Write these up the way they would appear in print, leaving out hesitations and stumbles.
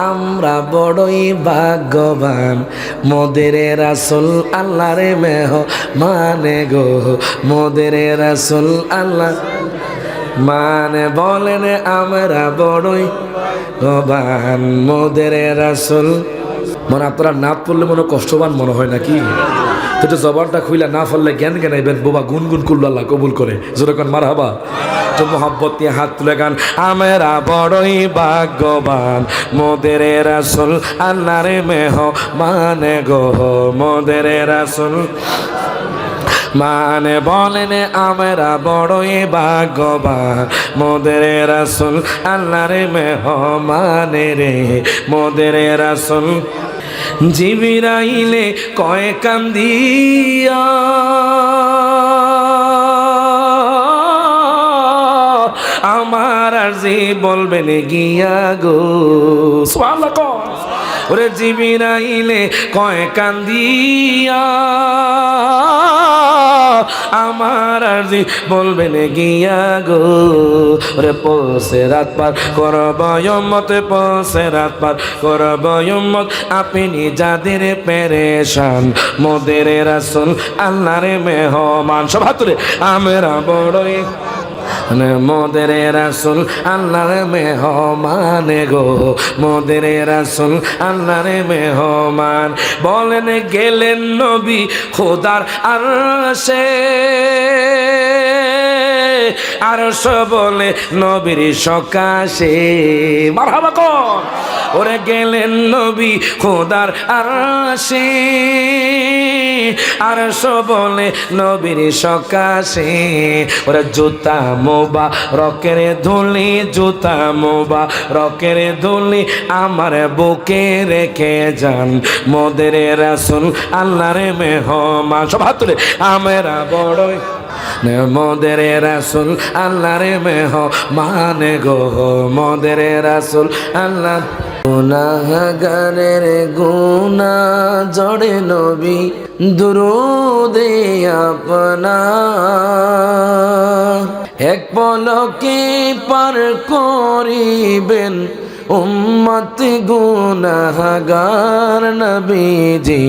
আমরা বড়ই ভাগ্যবান মোদের রাসূল আল্লাহর মেহমান গো মোদের রাসূল আল্লাহ মানে বলেন আমরা বড়ই ভাগ্যবান মোদের রাসূল। মানে আপনারা না পড়লে মনে কষ্টবান মনে হয় নাকি? তো জবানটা খুইলা না ফেললে জ্ঞান জ্ঞানাইবেন বাবা গুনগুন করলো আল্লাহ কবুল করে জোরে কান মারহাবা। তো মোহাব্বত নিয়ে হাত তুলে গান আমরা বড়ই ভাগ্যবান মোদের রাসূল আল্লাহর মেহমান গো মোদের রাসূল মানে বলেন আমরা বড়ই ভাগ্যবান মোদের রাসূল আল্লাহর মেহমান রে মোদের রাসূল। জিবরাইলে কয় কান্দিয়া আমার আরজি বলবেন গিয়া গো সুবহানাল্লাহ কও ওরে জিবরাইলে কয় কান্দিয়া আমার আরজি বলবেন গিয়া গো ওরে পৌঁছে রাত পার করব উম্মত পৌঁছে রাত পার করব উম্মত আপনি যাদের পেরেশান মোদের রাসূল আল্লাহর মেহমান। সব হাত তুলে আমরা বড়ই মোদের রাসূল আল্লাহর মেহমান গো মোদের রাসূল আল্লাহর মেহমান। বলেন গেলেন নবী খোদার আরশে আরশ বলে নবীর সকাশে মারহাবা কোন ওরে গেলেন নবী খোদার আরশে আরশ বলে নবীর সকাশে ওরে জুতা মোবা রকের ধুলি জুতা মোবা রকের ধুলি আমার বুকে রেখে যান মোদের রাসূল আল্লাহর মেহমান। সব হাত তুলে আমরা বড়ই মোদের রাসূল আল্লাহর মেহমান গো মোদের রাসূল আল্লাহ। গুনাহগারের গুনাহ জড়ে নবী দুরূদে আপনার এক পলকে পার করিবেন উম্মত গুনাহগার নবীজি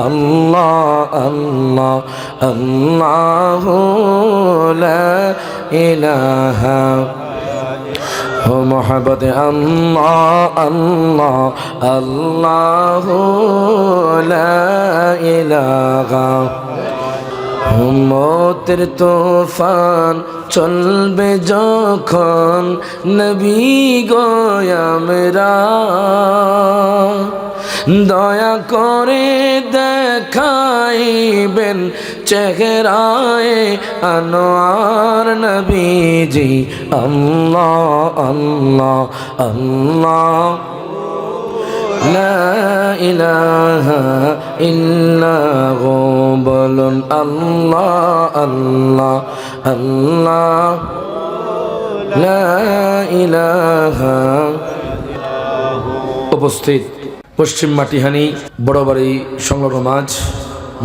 আল্লাহ আল্লাহ আল্লাহু লা ইলাহা ও মোহাব্বত আল্লাহ আল্লাহ আল্লাহু লা ইলাহা। উম্মতের তুফান চলবে যখন নবী গো আমরা দয়া করে দেখাইবেন চেহারায়ে আনোয়ার নবীজি আল্লাহ আল্লাহ আল্লাহ লা ইলাহা ইল্লাহু বলুন আল্লাহ আল্লাহ আল্লাহ লা ইলাহা। উপস্থিত পশ্চিম মাটিহানি বড়বাড়ি সংলগ্ন মাঝ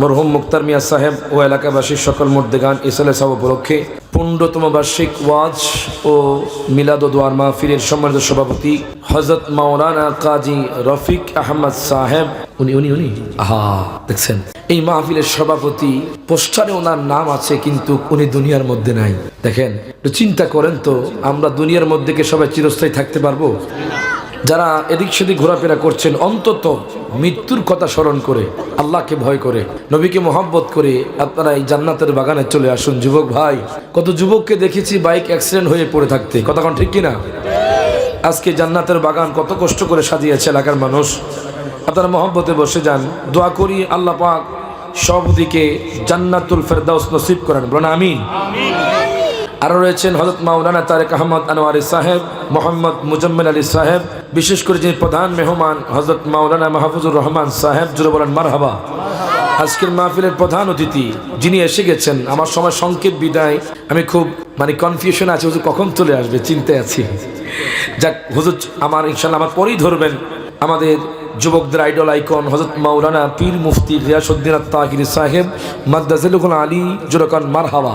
মরহুম মুক্তার মিয়া সাহেব ও এলাকাবাসীর সকল মুর্দেগান ইসালে সাহেব উপলক্ষে 15তম বার্ষিক ওয়াজ ও মিলাদ ও দোয়ার মাহফিলের সম্মানিত সভাপতি হযরত মাওলানা কাজী রফিক আহমদ সাহেব উনি দেখছেন এই মাহফিলের সভাপতি। পোস্টারে ওনার নাম আছে কিন্তু উনি দুনিয়ার মধ্যে নাই। দেখেন একটু চিন্তা করেন তো আমরা দুনিয়ার মধ্যে কি সবাই চিরস্থায়ী থাকতে পারবো? যারা এদিক সেদিক ঘোরাফেরা করছেন অন্তত মৃত্যুর কথা স্মরণ করে আল্লাহকে ভয় করে নবীকে মোহাব্বত করে আপনারা এই জান্নাতের বাগানে চলে আসুন। যুবক ভাই, কত যুবককে দেখেছি বাইক অ্যাক্সিডেন্ট হয়ে পড়ে থাকতে, কথা কোন ঠিক কিনা? আজকে জান্নাতের বাগান কত কষ্ট করে সাজিয়েছে এলাকার মানুষ। আপনারা মোহাব্বতে বসে যান, দোয়া করি আল্লাহ পাক সবদিকে জান্নাতুল ফেরদাউস নসিব করেন, বলেন আমিন। আরও রয়েছেন হযরত মাওলানা তারেক আহমদ আনোয়ারি সাহেব, মোহাম্মদ মুজাম্মেল আলী সাহেব, বিশেষ করে যিনি প্রধান মেহমান হযরত মাওলানা মাহফুজুর রহমান সাহেব, জুড়ে বলেন মারহাবা। আজকের মাহফিলের প্রধান অতিথি যিনি এসে গেছেন, আমার সময় সংক্ষেপ বিদায়, আমি খুব কনফিউশন আছে হুজুর কখন চলে আসবে, চিন্তায় আছি। যাক হুজুর আমার ইনশাআল্লাহ আমার পরেই ধরবেন। আমাদের যুবকদের আইডল আইকন হযরত মাওলানা পীর মুফতি গিয়াসউদ্দিন আত-তাহিরি সাহেব মাদ্দাজিলুল আলী, জোরে কান মারহাবা।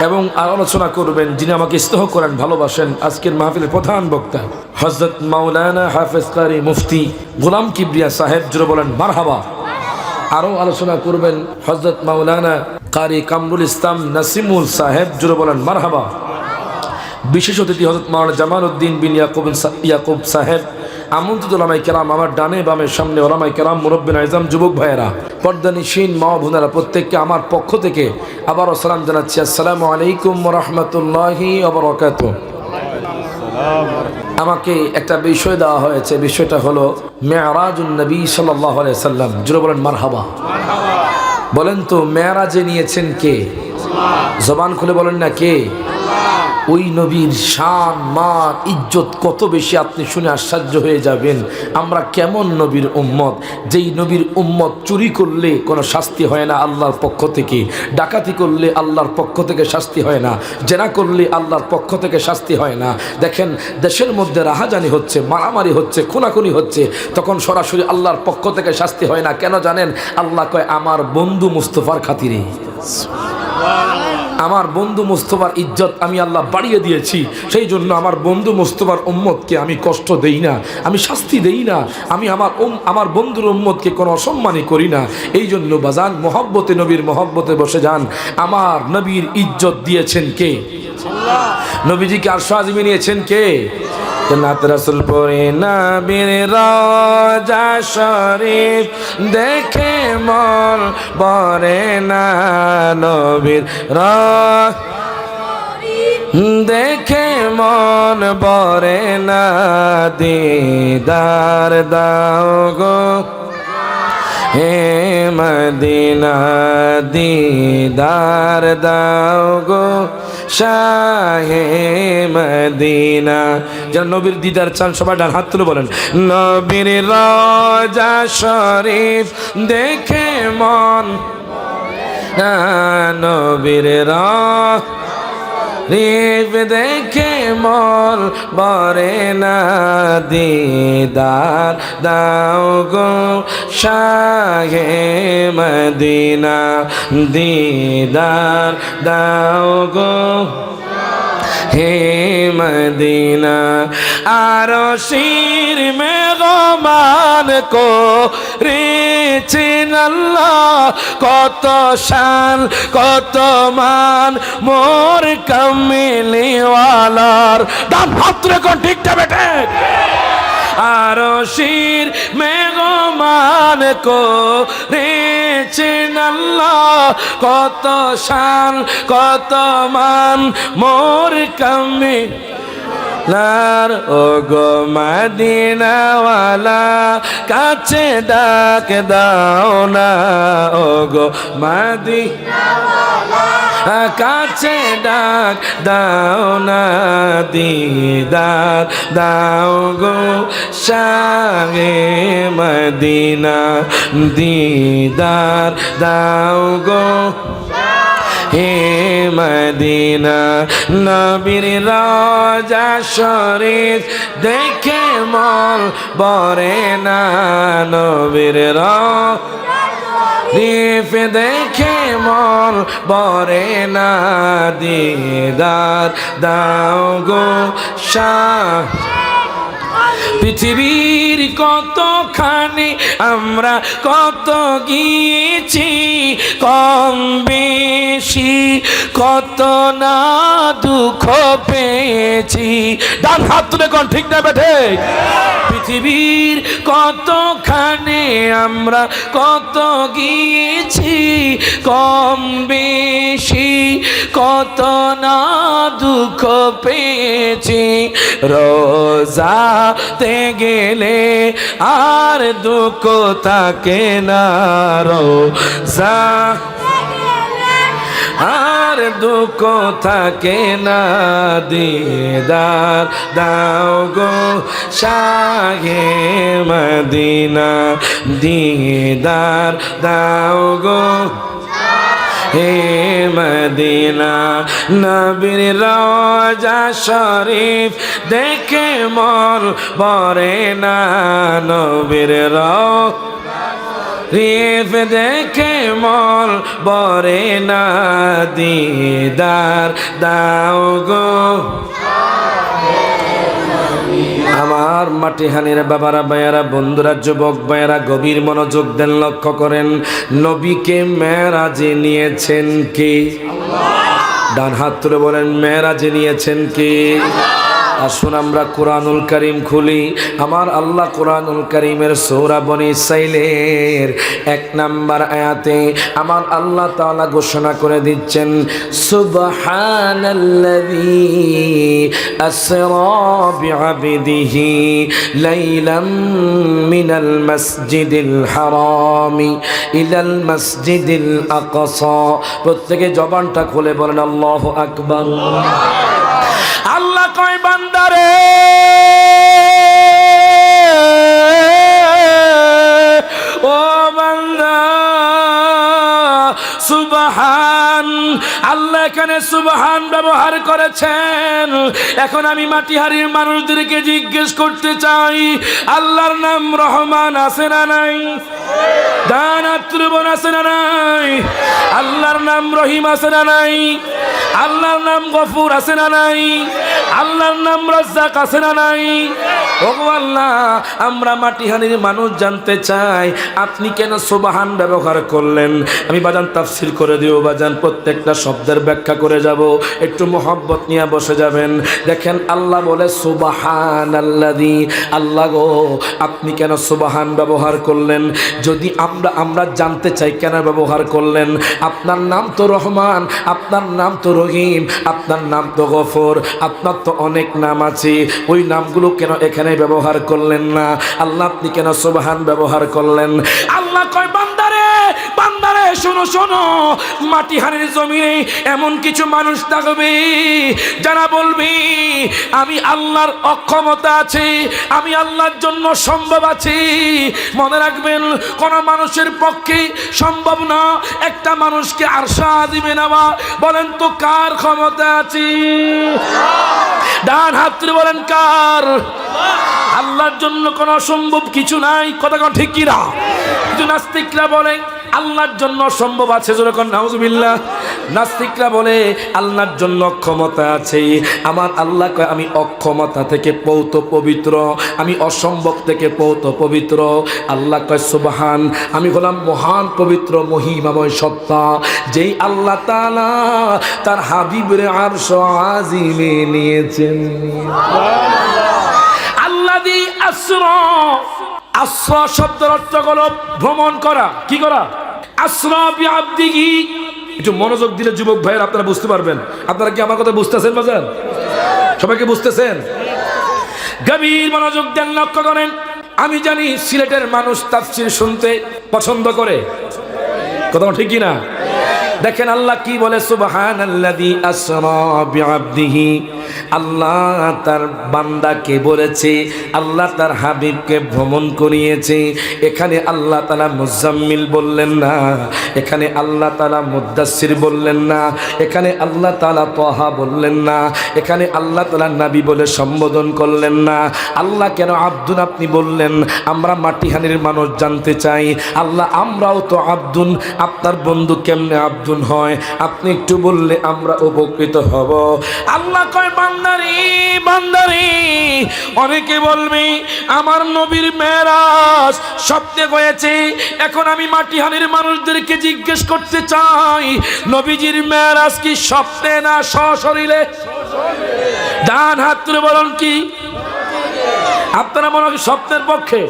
এবং আলোচনা করবেন যিনি আমাকে স্নেহ করেন, ভালোবাসেন, আজকের মাহফিলের প্রধান বক্তা হযরত মাওলানা হাফেজ কারি মুফতি গোলাম কিবরিয়া সাহেব, জোরে বলেন মারহাবা। আরও আলোচনা করবেন হযরত মাওলানা কারি কামরুল ইসলাম নাসিমুল সাহেব, জোরে বলেন মারহাবা। বিশেষ অতিথি হযরত মাওলানা জামাল উদ্দিন বিন ইয়াকুব সাহেব। আমন্ত্রিত ওলামায়ে কেরাম, আমার ডানে বামে সামনে ওলামায়ে কেরাম, মুরব্বিন আযম, যুবক ভাইয়েরা, পর্দানিশীন মা বোনেরা, প্রত্যেককে আমার পক্ষ থেকে আবারও সালাম জানাচ্ছি। আসসালামু আলাইকুম ওয়া রাহমাতুল্লাহি ওয়া বারাকাতুহু। আমাকে একটা বিষয় দেওয়া হয়েছে, বিষয়টা হলো মেরাজুন নবী সাল্লাল্লাহু আলাইহি সাল্লাম, জোরে বলেন মারহাবা। বলেন তো মেরাজে নিয়েছেন কে? জবান খুলে বলেন না কে? ওই নবীর শান মান ইজ্জত কত বেশি, আপনি শুনে আশ্চর্য হয়ে যাবেন। আমরা কেমন নবীর উম্মত, যেই নবীর উম্মত চুরি করলে কোনো শাস্তি হয় না আল্লাহর পক্ষ থেকে, ডাকাতি করলে আল্লাহর পক্ষ থেকে শাস্তি হয় না, জেনা করলে আল্লাহর পক্ষ থেকে শাস্তি হয় না। দেখেন দেশের মধ্যে রাহাজানি হচ্ছে, মারামারি হচ্ছে, খুনাখুনি হচ্ছে, তখন সরাসরি আল্লাহর পক্ষ থেকে শাস্তি হয় না। কেন জানেন? আল্লাহ কয় আমার বন্ধু মুস্তফার খাতিরে, আমার বন্ধু মুস্তফার ইজ্জত আমি আল্লাহ বাড়িয়ে দিয়েছি, সেই জন্য আমার বন্ধু মুস্তফার উম্মতকে আমি কষ্ট দেই না, আমি শাস্তি দেই না, আমি আমার বন্ধুর উম্মতকে কোনো অসম্মানই করি না। এই জন্য বাজান মহব্বতে, নবীর মহব্বতে বসে যান। আমার নবীর ইজ্জত দিয়েছেন কে? নবীজিকে আরশ আজিমে নিয়েছেন কে? জান্নাত রাসূল পরে নবীর রওজা শরীফ দেখে মন ভরে না, নবীর দেখে মন ভরে না, দিদার দাও গো হে মদিনা, দিদার দাও গো শাহে মদিনা। যারা নবীর দিদার চান সবাই ডান হাত তুলে বলেন নবীর রওজা শরীফ দেখে মন, নবীর শরীফ দেখে মন ভরে না, দিদার দাও গো শাহে মদিনা, দিদার দাও গো হে মদিনা। আরশির মেহমান করেছেন আল্লাহ, কত শান কত মান মোর কামিলিওয়ালার। ডান হাত রেখো, ঠিকটা বেটে। আরশির মেহমান করেছেন আল্লাহ, কত শান কত মান মোর কামিলার। ও গো মদিনাওয়ালা কাছে ডাক দাও না, ও গো মদিনাওয়ালা কাছে ডাক দাও না, দিদার দাও গো শাহে মদিনা, দিদার দাও গো হে মদিনা। নবীর রওজা শরীফ দেখে মন ভরে না, নবীর শরীফ দেখে মন ভরে না, দিদার দাও গো শাহ। পৃথিবীর কতখানি আমরা কত গিয়েছি, কম বেশি কত না দুঃখ পেয়েছি। ডান হাত তুলে কোন ঠিক না বেঠে? পৃথিবীর কতখানি আমরা কত গিয়েছি, কম বেশি কত না দুঃখ পেয়েছি। রোজাতে গেলে আর দুঃখ থাকে না, রোজা আর দুঃখ থাকে না, দিদার দাও গো শাহে মদিনা, দিদার দাও গো হে মদিনা। নবীর রওজা শরীফ দেখে মন ভরে না, নবীর রিফ দেখে মন বরে না দিদার দাও গো আমার মাটিহানির বাবারা ভাইয়ারা বন্ধুরা যুবক ভাইয়ারা গভীর মনোযোগ দেন লক্ষ্য করেন নবীকে মেরাজে নিয়েছেন কে ডান হাত তুলে বলেন মেরাজে নিয়েছেন কে আসুন আমরা কোরআনুল কারীম খুলি আমার আল্লাহ কোরআনুল কারীমের সূরা বনী ইসরাঈলের 1 নম্বর আয়াতে আমার আল্লাহ তাআলা ঘোষণা করে দিচ্ছেন সুবহানাল্লাযী আসরা বিআবদিহি লাইলাম মিনাল মাসজিদিল হারামি ইলাল মাসজিদিল আকসা প্রত্যেকে জবানটা খুলে বলেন আল্লাহু আকবার আল্লাহ কয় বান্দারে ও বান্দা সুবহান আল্লাহ এখানে সুবহান ব্যবহার করেছেন এখন আমি মাটিহারির মানুষদেরকে জিজ্ঞেস করতে চাই আল্লাহর নাম রহমান আছে না নাই দানাত্রবন আছে না নাই আল্লাহর নাম রহিম আছে না নাই আল্লাহর নাম গফুর আছে না নাই আল্লাহর নাম রাজ্জাক আছে না নাই ওগো আল্লাহ আমরা মাটিহানির মানুষ জানতে চাই আপনি কেন সুবহান ব্যবহার করলেন আমি বাজান তাফসীর করে দিও বাজান প্রত্যেকটা শব্দের ব্যাখ্যা করে যাব একটু মোহব্বত নিয়ে বসে যাবেন দেখেন আল্লাহ বলে সুবহানাল্লাযী আল্লাহ গো আপনি কেন সুবহান ব্যবহার করলেন যদি আমরা জানতে চাই কেন ব্যবহার করলেন আপনার নাম তো রহমান আপনার নাম তো রহিম আপনার নাম তো গফুর আপনার তো অনেক নাম আছে ওই নামগুলো কেন এখানে ব্যবহার করলেন না আল্লাহ আপনি কেন সুবহান ব্যবহার করলেন আল্লাহ কয় বান্দারে বান্দারে শোনো শোনো মাটিহানির জমিনে এমন কিছু মানুষ থাকবে যারা বলবে আমি আল্লাহর অক্ষমতা আছে আমি আল্লাহর জন্য সম্ভব আছি মনে রাখবেন কোন মানুষের পক্ষে সম্ভব না একটা মানুষকে আরশে আজিমে নেওয়া বলেন তো কার ক্ষমতা আছে ডান হাত তুলে বলেন কার আল্লাহর জন্য কোনো অসম্ভব কিছু নাই কথা কোন ঠিক কি না কিন্তু নাস্তিকরা বলে আল্লাহর জন্য সম্ভব আছে যখন নাউজুবিল্লাহ নাস্তিকরা বলে আল্লাহর জন্য ক্ষমতা আছে আমার আল্লাহ কয় আমি অক্ষমতা থেকে পৌত পবিত্র আমি অসম্ভব থেকে পৌত পবিত্র আল্লাহ কয় সুবহান আমি হলাম মহান পবিত্র মহিমাময় সত্তা যেই আল্লাহ তাআলা তার হাবিবের আরশ আজিমে নিয়েছেন আল্লাযী আসরা আসরা শব্দের অর্থ হলো ভ্রমণ করা কি করা আসরা বিআবদিহি একটু মনোযোগ দিলে যুবক ভাইয়েরা আপনারা বুঝতে পারবেন আপনারা কি আমার কথা বুঝতেছেন বাজার সবাইকে বুঝতেছেন গভীর মনোযোগ দেন লক্ষ্য করেন আমি জানি সিলেটের মানুষ তাফসীর শুনতে পছন্দ করে কথা ঠিক কি না দেখেন আল্লাহ কি বলে সুবহানাল্লাযী আসরা বিআবদিহি আল্লাহ তার বান্দাকে বলেছে আল্লাহ তার হাবিবকে ভ্রমণ করিয়েছে এখানে আল্লাহ তাআলা মুজাম্মিল বললেন না এখানে আল্লাহ তাআলা মুদ্দাসসির বললেন না এখানে আল্লাহ তাআলা তাহা বললেন না এখানে আল্লাহ তাআলা নবী বলে সম্বোধন করলেন না আল্লাহ কেন আব্দুন আপনি বললেন আমরা মাটিহানির মানুষ জানতে চাই আল্লাহ আমরাও তো আব্দুন আপনার বন্ধু কেমনে আব্দুন হয় আপনি একটু বললে আমরা উপকৃত হব আল্লাহ কয় বান্দারে বান্দারে অনেকে বলবে আমার নবীর মেরাজ স্বপ্নে হয়েছে এখন আমি মাটিহানির মানুষদেরকে জিজ্ঞেস করতে চাই নবীজির মেরাজ কি স্বপ্নে না সশরীরে ডান হাত তুলে বলুন কি আপনারা মনে হয় স্বপ্নের পক্ষে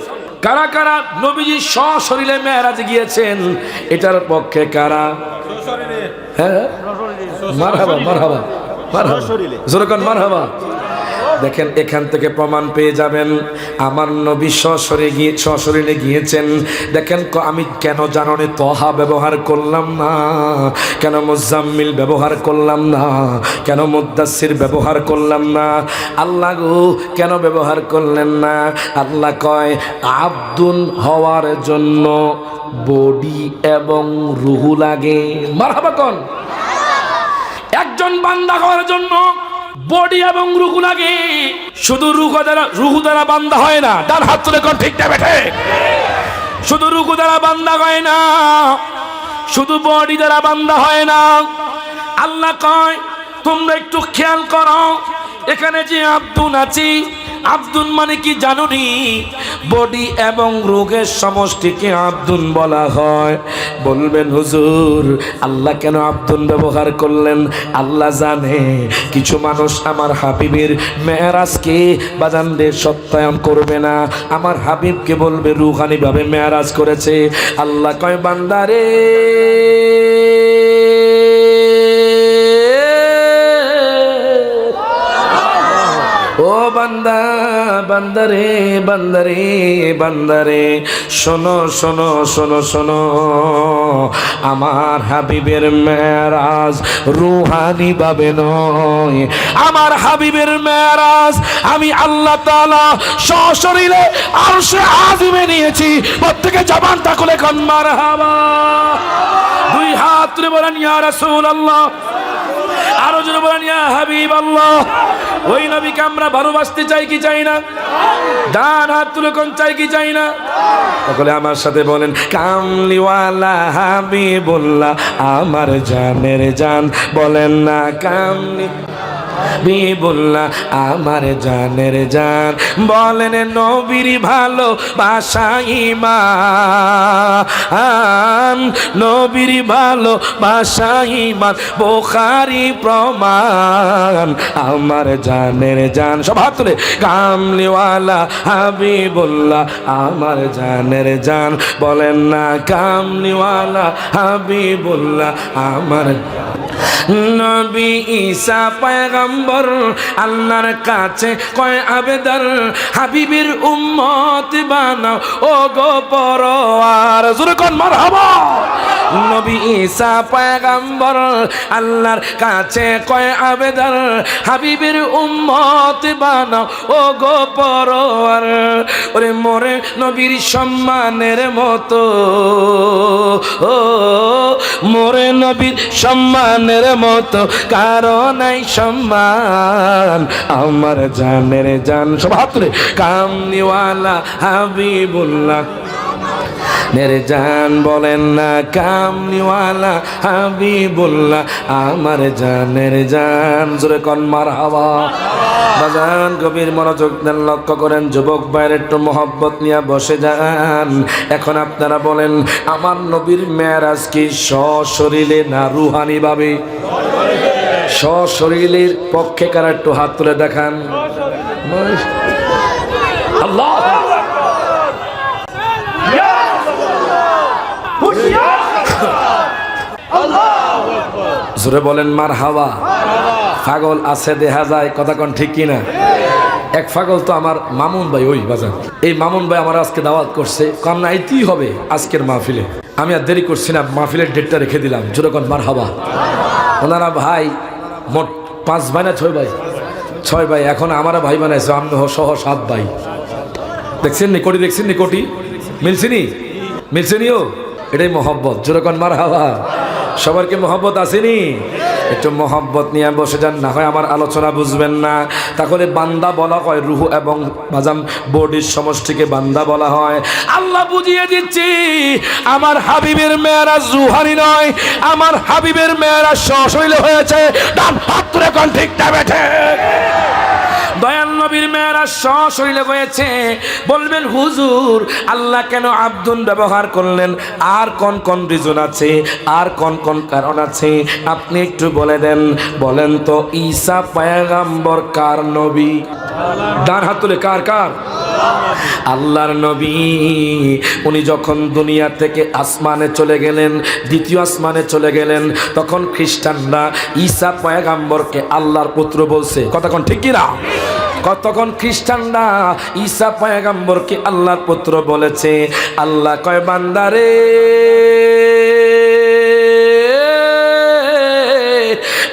কারা কারা নবীজি সশরীরে মেরাজে গিয়েছেন এটার পক্ষে কারা হ্যাঁ মারহাবা মারহাবা মারহাবা দেখেন এখান থেকে প্রমাণ পেয়ে যাবেন আমার নবী সশরীরে গিয়েছেন দেখেন আমি কেন জাননে তহা ব্যবহার করলাম না কেন মুজাম্মিল ব্যবহার করলাম না কেন মুদ্দাসসির ব্যবহার করলাম না আল্লাহ গো কেন ব্যবহার করলেন না আল্লাহ কয় আব্দুন হওয়ার জন্য বডি এবং রুহু লাগে মারহাবা কোন একজন বান্দা হওয়ার জন্য বডি এবং রুহু লাগে শুধু রুহু দ্বারা বান্দা হয় না ডান হাত তুলে কোন ঠিক না বেঠে শুধু রুকু দ্বারা বান্দা হয় না, শুধু বডি দ্বারা বান্দা হয় না। আল্লাহ কয় তোমরা একটু খেয়াল করো, এখানে যে আব্দুন আছি, আব্দুন মানে কি জানুনি? বডি এবং রোগের সমষ্টিকে আব্দুন বলা হয়। বলবেন হুজুর আল্লাহ কেন আব্দুন ব্যবহার করলেন? আল্লাহ জানে কিছু মানুষ আমার হাবিবের মেরাজকে বাজানরে সত্যায়ন করবে না, আমার হাবিবকে বলবে রুহানি ভাবে মেরাজ করেছে। আল্লাহ কয় বান্দারে ও বান্দা, বান্দারে বান্দারে বান্দারে শোনো শোনো শোনো শোনো, আমার হাবিবের মেরাজ রুহানি ভাবে নয়, আমার হাবিবের মেরাজ আমি আল্লাহ তাআলা সশরীরে আরশে আজিমে নিয়েছি। প্রত্যেকে জবানটা খুলে কোন মারহাবা, দুই হাত তুলে বলেন ইয়া রাসূলুল্লাহ, আরো জোরে বলেন ইয়া হাবিবাল্লাহ। ওই নবীকে আমরা ভালোবাসতে চাই কি চাই না? ডান হাত তুলে কোন চাই কি চাই না? তাহলে আমার সাথে বলেন কামলিওয়ালা হাবিবুল্লাহ আমার জানের জান, বলেন না কামলি হাবিবুল্লাহ আমার জানের জান, বলেন নবীর ভালো বাসা ঈমান, নবীর ভালো বাসা ঈমান, বুখারী প্রমাণ আমার জানের জান। সব হাত তুলে কামলিওয়ালা হাবিবুল্লাহ আমার জানের জান, বলেন না কামলিওয়ালা হাবিবুল্লাহ আমার। নবী ঈসা পয়গম্বর আল্লাহর কাছে কয় আবেদন, হাবিবের উম্মত বানাও ও গো পরওয়ার, জোরে কোন মারহাবা। নবী ঈসা পয়গম্বর আল্লাহর কাছে কয় আবেদন, হাবিবের উম্মত বানাও ও গো পরওয়ার। ওরে মোরে নবীর সম্মানের মতো, ও মোরে নবীর সম্মানের মতো কারো নাই সম্মান, আমার জানের জান। সব হাত তুলে কামলিওয়ালা হাবিবুল্লাহ মেরে জান, বলেন না কামলিওয়ালা হাবিবুল্লাহ আমার জানের জান, জোরে কোন মারহাবা। বাজান গভীর মনোযোগ দেন, লক্ষ্য করেন যুবক ভাইয়ের একটু মহব্বত নিয়ে বসে যান। এখন আপনারা বলেন আমার নবীর মেরাজ কি সশরীরে না রুহানি ভাবে? সশরীরের পক্ষে কারা একটু হাত তুলে দেখান। আল্লাহ জোরে বলেন মারহাবা। পাগল আছে দেখা যায়, কথা কোন ঠিক কিনা? এক পাগল তো আমার মামুন ভাই, ওই বাজার এই মামুন ভাই আমার আজকে দাওয়াত করছে, কারণ আইতেই হবে আজকের মাহফিলে। আমি আর দেরি করছি না, মাহফিলের ডেটটা রেখে দিলাম। জোরে কোন মারহাবা। ওনারা ভাই মোট 5 ভাই না 6 ভাই? 6 ভাই। এখন আমার ভাই বানাইছে আমি সহ 7 ভাই। দেখছেন নি কোটি, দেখছেন নি কোটি, মিলছিনি মিলছিনিও, এটাই মহব্বত। জোরে কোন মারহাবা। সবার কি মহব্বত আসেনি? একটু মহব্বত নিয়ে বসে যান, না হয় আমার আলোচনা বুঝবেন না। তাহলে বান্দা বলা হয় রুহ এবং বাজাম বডির সমষ্টিকে বান্দা বলা হয়। আল্লাহ বুঝিয়ে দিচ্ছি আমার হাবিবের মেরাজ রুহানি নয়, আমার হাবিবের মেরাজ সশরীরে হয়েছে। ডান হাত তুলে কোন ঠিক না বেঠে? দয়াল নবীর মেরাজ সশরীরে হয়েছে। বলবেন হুজুর আল্লাহ কেন আব্দুন ব্যবহার করলেন? আর কোন কোন রিজন আছে, আর কোন কোন কারণ আছে আপনি একটু বলে দেন। বলেন তো ঈসা পয়গম্বর কার নবী? ডান হাত তুলে কার কার? আল্লাহর নবী। উনি যখন দুনিয়া থেকে আসমানে চলে গেলেন, দ্বিতীয় আসমানে চলে গেলেন, তখন খ্রিস্টানরা ঈসা পয়গম্বরকে আল্লাহর পুত্র বলছে। কতক্ষণ ঠিক কিনা? কতক্ষণ খ্রিস্টানরা ঈসা পয়গম্বরকে আল্লাহর পুত্র বলেছে। আল্লাহ কয় বান্দারে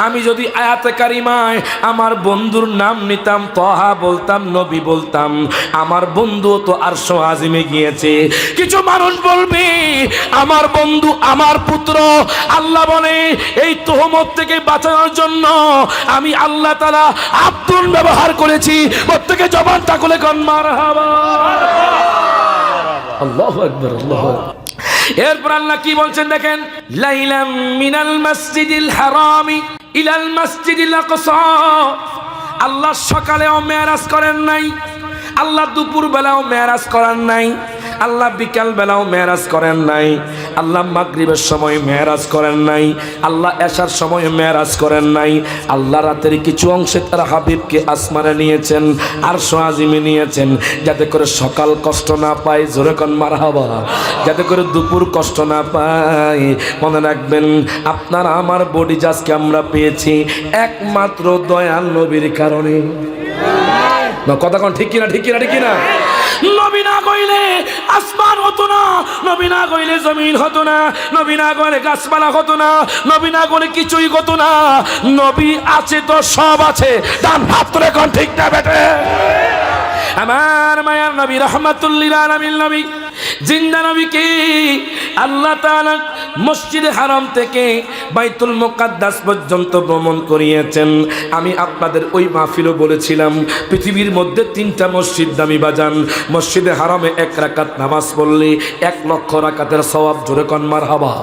আমি যদি আয়াতে কারিমায় আমার বন্ধুর নাম নিতাম, তহা বলতাম, নবী বলতাম, আমার বন্ধু তো আরশ আজিমে গিয়েছে। কিছু মানুষ বলবে আমার বন্ধু আমার পুত্র। আল্লাহ বলে এই তোহমত থেকে বাঁচানোর জন্য আমি আল্লাহ তাআলা আব্দুল ব্যবহার করেছি। প্রত্যেকে জবানটা খুলে কোন মারহাবা। আল্লাহু আকবার, আল্লাহু আকবার। এরপর আল্লাহ কি বলছেন দেখেন, লাইলাম মিনাল মাসজিদিল হারামি ইলাল মাসজিদিল আকসা। আল্লাহ সকালেও মেরাজ করেন নাই, আল্লাহ দুপুর বেলাও মেরাজ করেন নাই, আল্লাহ বিকাল বেলাও মেরাজ করেন নাই, আল্লাহ মাগরিবের সময় মেরাজ করেন নাই, আল্লাহ এশার সময় মেরাজ করেন নাই। আল্লাহ রাতের কিছু অংশে তার হাবিবকে আসমানে নিয়েছেন, আরশ আজিমে নিয়েছেন, যাতে করে সকাল কষ্ট না পায়, জোরে কোন মারহাবা, যাতে করে দুপুর কষ্ট না পায়। মনে রাখবেন, আপনার আমার বডি আজকে আমরা পেয়েছি একমাত্র দয়াল নবীর কারণে। কথা কোন ঠিক কিনা, ঠিক কিনা, ঠিক কিনা? নবী না কইলে আসমান হতো না, নবী না কইলে জমিন হতো না, নবী না কইলে গাছপালা হতো না, নবী না কইলে কিছুই হতো না। নবী আছে তো সব আছে। ডান হাত তুলে কোন ঠিক না বেটে? আমার মায়ার নবী রাহমাতুল লিল আলামিন নবী, জিন্দা নবীকে আল্লাহ তাআলা মসজিদে হারাম থেকে বাইতুল মুকাদ্দাস পর্যন্ত ভ্রমণ করিয়েছেন। আমি আপনাদের ওই মাহফিলও বলেছিলাম, পৃথিবীর মধ্যে 3টা মসজিদ দামি বাজান। মসজিদে হারামে 1 রাকাত নামাজ পড়লে 1 লক্ষ রাকাতের সওয়াব, জোরে কোন মারহাবা।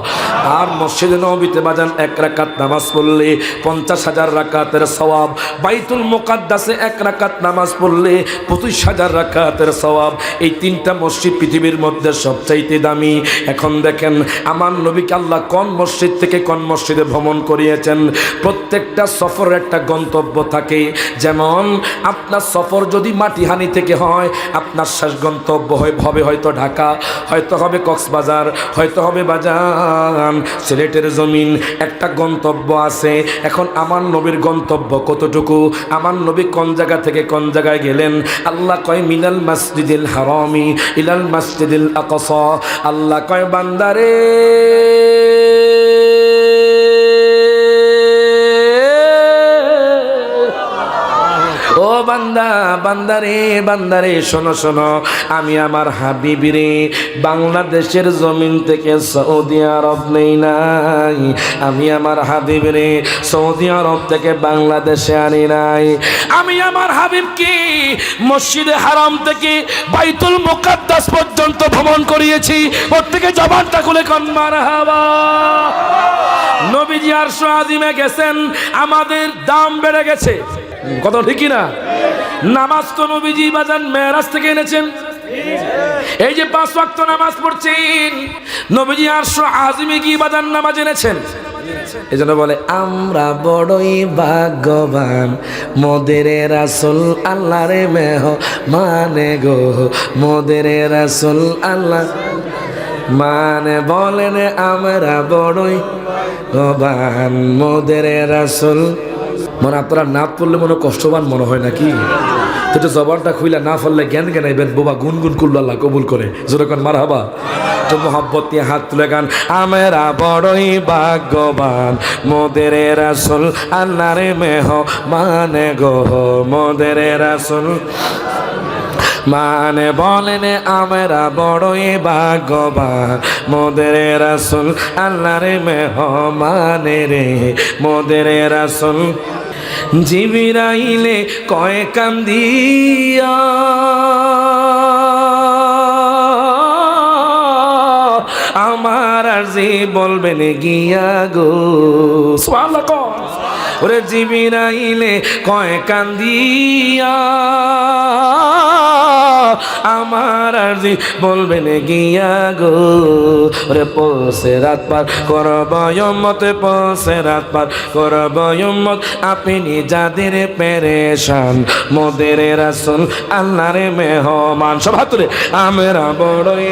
আর মসজিদে নববীতে বাজান 1 রাকাত নামাজ পড়লে 50,000 রাকাতের সওয়াব। বাইতুল মুকাদ্দাসে 1 রাকাত নামাজ পড়লে 25,000 রাকাতের সওয়াব। এই 3টা মসজিদ পৃথিবীর মধ্যে সবচাইতে দামি। এখন দেখেন আমার নবীকে আল্লাহ কোন মসজিদ থেকে কোন মসজিদে ভ্রমণ করিয়েছেন। প্রত্যেকটা সফরের একটা গন্তব্য থাকে। যেমন আপনার সফর যদি মাটিহানি থেকে হয়, আপনার শেষ গন্তব্য হবে হয়তো ঢাকা, হয়তো হবে কক্সবাজার, হয়তো হবে বাজান সিলেটের জমিন। একটা গন্তব্য আছে। এখন আমার নবীর গন্তব্য কতটুকু? আমার নবী কোন জায়গা থেকে কোন জায়গায় গেলেন? আল্লাহ কয় মিনাল মাসজিদিল হারামি ইলাল মাসজিদিল আকসা। আল্লাহ কয় বান্দারে, ও বান্দা, বান্দারে, বান্দারে শোনো শোনো, আমি আমার হাবিবিরে বাংলাদেশের জমিন থেকে সৌদি আরব নেই নাই, আমি আমার হাবিবিরে সৌদি আরব থেকে বাংলাদেশে আনি নাই। আমি আমার হাবিবকে মসজিদে হারাম থেকে বাইতুল মুকাদ্দাস পর্যন্ত ভ্রমণ করিয়েছি। ওর থেকে জবানটা খুলে কোন মারহাবা। নবীজি আরশ আজিমে গেছেন, আমাদের দাম বেড়ে গেছে। কত ঠিক না? নামাজ তো নবীজি বাজান মেরাজ থেকে এনেছেন। এই যে 5 ওয়াক্ত নামাজ পড়ছেন, নবীজি আরশ আজিমে গিয়ে বাজান নামাজ এনেছেন। এজন্য বলে আমরা বড়ই ভাগ্যবান, মোদের রাসূল আল্লাহর মেহমান গো, মোদের রাসূল আল্লাহ মানে বলেন আমরা বড়ই ভাগ্যবান, মোদের রাসূল। মানে আপনারা না পড়লে মনে কষ্টবান মনে হয় নাকি? তো জবানটা খুইলা না পড়লে জ্ঞান জ্ঞানাইবেন, বোবা গুনগুন করলো, আল্লাহ কবুল করে। জোরে কোন মারহাবা। তো মোহাব্বত নিয়ে হাত তুলে গান, আমরা বড়ই ভাগ্যবান, মোদের রাসূল আল্লাহর মেহমান গো, মোদের রাসূল মানে বলেন আমরা বড়ই ভাগ্যবান, মোদের রাসূল আল্লাহর মেহমান রে, মোদের রাসূল। জিবরাইলে কয় কান্দিয়া আমার আরজি বলবেন গিয়া গো, সুবহানাল্লাহ। ওরে জিবরাইলে কয় কান্দিয়া আমার আরজি বলবেন গিয়া গো, ওরে পৌঁছে রাত পার করব উম্মত, পৌঁছে রাত পার করব উম্মত, আপনি যাদের পেরেশান, মোদের রাসূল আল্লাহর মেহমান। সব হাত তুলে আমরা বড়ই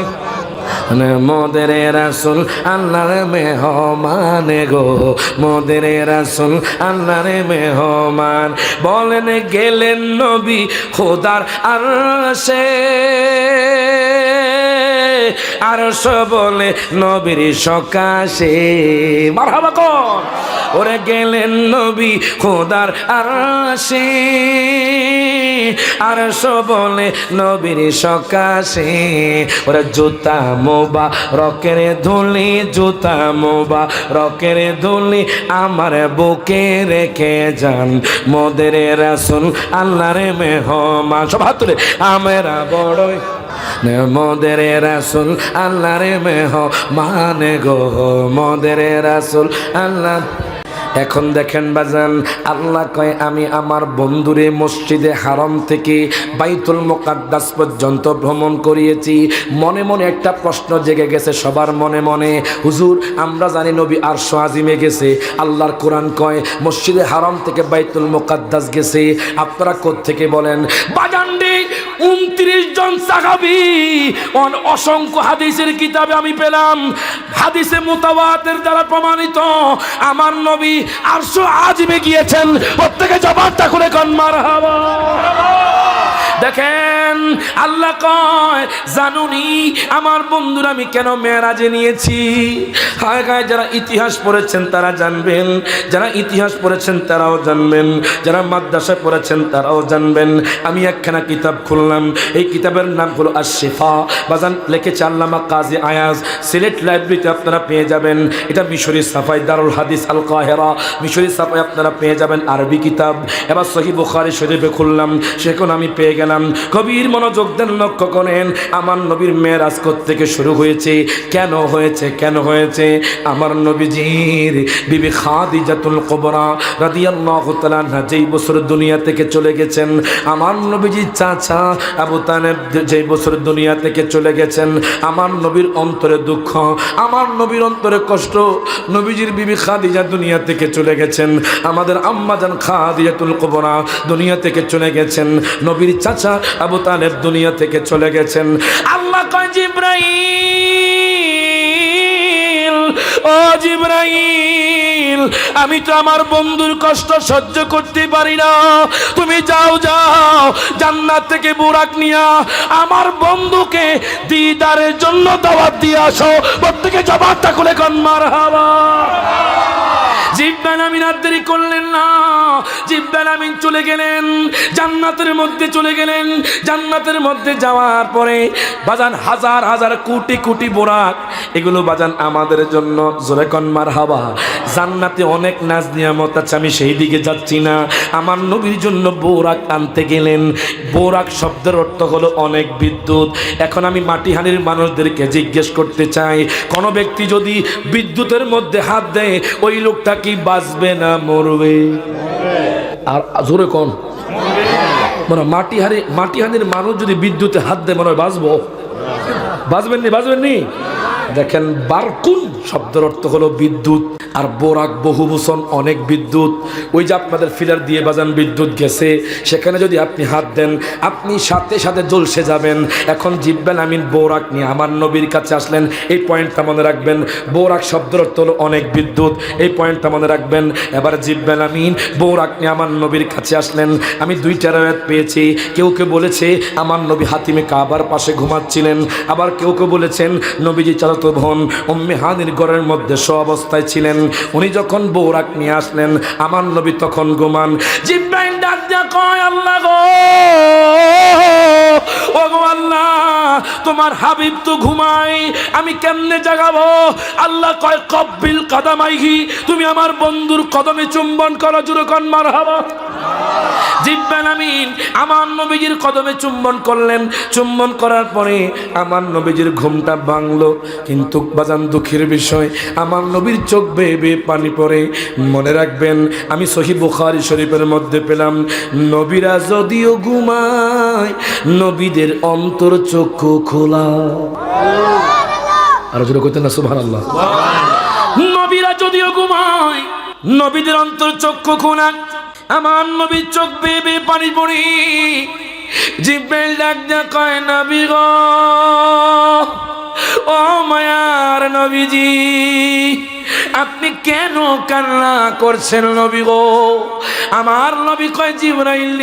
মোদের রাসূল আল্লাহর মেহমান গো, মোদের রাসূল আল্লাহর মেহমান। বলেন গেলেন নবী খোদার আরশে, আরশ বলে নবীর সকাশে, মারহাবা কোন। ওরে গেলেন নবী খোদার আরশে, আরশ বলে নবীর সকাশে। ওরে জুতা মোবা রকের ধুলি, জুতা মোবা রকের ধুলি আমার বুকে রেখে যান, মোদের রাসূল আল্লাহর মেহমান। সব হাত তুলে আমরা বড়ই মোদের রাসূল আল্লাহর মেহমান গো, মোদের রাসূল আল্লাহ। এখন দেখেন বাজান, আল্লাহ কয় আমি আমার বন্ধুরে মসজিদে হারাম থেকে বাইতুল মুকাদ্দাস পর্যন্ত ভ্রমণ করিয়েছি। মনে মনে একটা প্রশ্ন জেগে গেছে সবার মনে মনে, হুজুর আমরা জানি নবী আরশ আজিমে গেছে, আল্লাহর কোরআন কয় মসজিদে হারাম থেকে বাইতুল মুকাদ্দাস গেছে, আপনারা কোত্থেকে বলেন? বাজানডি 29 জন সাহাবী, অসংখ্য হাদিসের কিতাবে আমি পেলাম, হাদিসে মুতাওয়াতির দ্বারা প্রমাণিত আমার নবী আরশ আজিমে গিয়েছেন। প্রত্যেকে জবাবটা করে কোন মারহাবা। দেখেন আল্লাহ কয় জানুনি আমার বন্ধুরা আমি কেন মেরাজে নিয়েছি। হায় হায়, যারা ইতিহাস পড়েছেন তারা জানবেন, যারা ইতিহাস পড়েছেন তারাও জানবেন, যারা মাদ্রাসায় পড়েছেন তারাও জানবেন। আমি একখানা কিতাব খুললাম, এই কিতাবের নাম হলো আশ-শিফা। বাজান লিখেছে আল্লামা কাজী আয়াজ, সিলেট লাইব্রেরিতে আপনারা পেয়ে যাবেন। এটা মিশরি সাফাই দারুল হাদিস আল কাহেরা, মিশরি সাফাই আপনারা পেয়ে যাবেন আরবি কিতাব। এবার সহিহ বুখারী শরীফে খুললাম, সেখানে আমি পেয়ে গেলাম। কবির মনোযোগ দেন, লক্ষ্য করেন আমার নবীর মেরাজ থেকে শুরু হয়েছে। কেন হয়েছে, কেন হয়েছে? আমার নবীজির বিবি খাদিজাতুল কুবরা রাদিয়াল্লাহু তাআলা আনহা যেই বছর দুনিয়া থেকে চলে গেছেন, আমার নবীজির চাচা আবু তালেব যেই বছর দুনিয়া থেকে চলে গেছেন, আমার নবীর অন্তরে দুঃখ, আমার নবীর অন্তরে কষ্ট। নবীজির বিবি খাদিজা দুনিয়া থেকে চলে গেছেন, আমাদের আম্মাজান খাদিজাতুল কুবরা দুনিয়া থেকে চলে গেছেন, নবীর চাচা আবু তালেব দুনিয়া থেকে চলে গেছেন। আল্লাহ কয় জিবরাইল, ও জিবরাইল আমি তো আমার বন্ধুর কষ্ট সহ্য করতে পারি না, তুমি যাও যাও জান্নাত থেকে বুরাক নিয়া আমার বন্ধুকে দিদারের জন্য দাওয়াত দিয়ে আসো। প্রত্যেকে জবাবটা করে কোন মারহাবা। জিব্রাইল আমিন আর দেরি করলেন না, জিব্রাইল আমিন চলে গেলেন জান্নাতের মধ্যে, চলে গেলেন জান্নাতের মধ্যে। যাওয়ার পরে বাজান হাজার হাজার কোটি কোটি বোরাক, এগুলো বাজান আমাদের জন্য, জোরে কোন মারহাবা। জান্নাতে অনেক নাজ নিয়ামত আছে, আমি সেই দিকে যাচ্ছি না। আমার নবীর জন্য বোরাক আনতে গেলেন। বোরাক শব্দের অর্থ হলো অনেক বিদ্যুৎ। এখন আমি মাটিহানির মানুষদেরকে জিজ্ঞেস করতে চাই, কোন ব্যক্তি যদি বিদ্যুতের মধ্যে হাত দেয় ওই লোকটা কি বাঁচবে না মরবে? আর জোরে কোন মানে মাটিহানির মানুষ যদি বিদ্যুতে হাত দেয় মনে হয় বাঁচবো? বাঁচবেননি, বাঁচবেননি। দেখেন বারকুন শব্দের অর্থ হলো বিদ্যুৎ, আর বোরাক বহুবচন অনেক বিদ্যুৎ। ওই যে আপনাদের ফিলার দিয়ে বাজান বিদ্যুৎ গেছে, সেখানে যদি আপনি হাত দেন আপনি সাথে সাথে জ্বলসে যাবেন। এখন জিব্রাইল আমিন বোরাক নিয়ে আমার নবীর কাছে আসলেন, এই পয়েন্টটা মনে রাখবেন। বোরাক শব্দের অর্থ হলো অনেক বিদ্যুৎ, এই পয়েন্টটা মনে রাখবেন। এবার জিব্রাইল আমিন বোরাক নিয়ে আমার নবীর কাছে আসলেন। আমি দুইটা রাওয়ায়াত পেয়েছি, কেউ কেউ বলেছে আমার নবী হাতিমে কাবার পাশে ঘুমাচ্ছিলেন, আবার কেউ কেউ বলেছেন নবীজি চাচাতো বোন উম্মে হানির ঘরের মধ্যে শো অবস্থায় ছিলেন। উনি যখন বোরাক নিয়ে আসলেন আমার নবী তখন ঘুমান। জিব্রাইল ডাক দিয়া কয় আল্লাহ গো, ও গো আল্লাহ তোমার হাবিব তো ঘুমায়, আমি কেমনে জাগাবো? আল্লাহ কয় কব্বিল কাদামাইহি, তুমি আমার বন্ধুর কদমে চুম্বন করো। জোরে কোন মারহাবা। জিব্রাইল আমিন আমার নবীজির কদমে চুম্বন করলেন। চুম্বন করার পরে আমার নবীজির ঘুমটা ভাঙলো, কিন্তু বাজান দুঃখের বিষয় আমার নবীর চোখ বেয়ে বেয়ে পানি পড়ে। মনে রাখবেন আমি সহিহ বুখারী শরীফের মধ্যে পেলাম, নবীরা যদিও ঘুমায় নবীদের অন্তর চক্ষু খোলা। আর জোরে কইতেন না সুবহানাল্লাহ। নবীরা যদিও ঘুমায় নবীদের অন্তর চক্ষু খোলা। আমার নবীর চোখ বেয়ে বেয়ে পানি পড়ি। জিব্রাইল ডাক দিয়া কয় নবী গো, ও মায়ার নবীজি আপনি কেন কান্না করছেন নবী গো? আমার নবী কয় জিবরাইল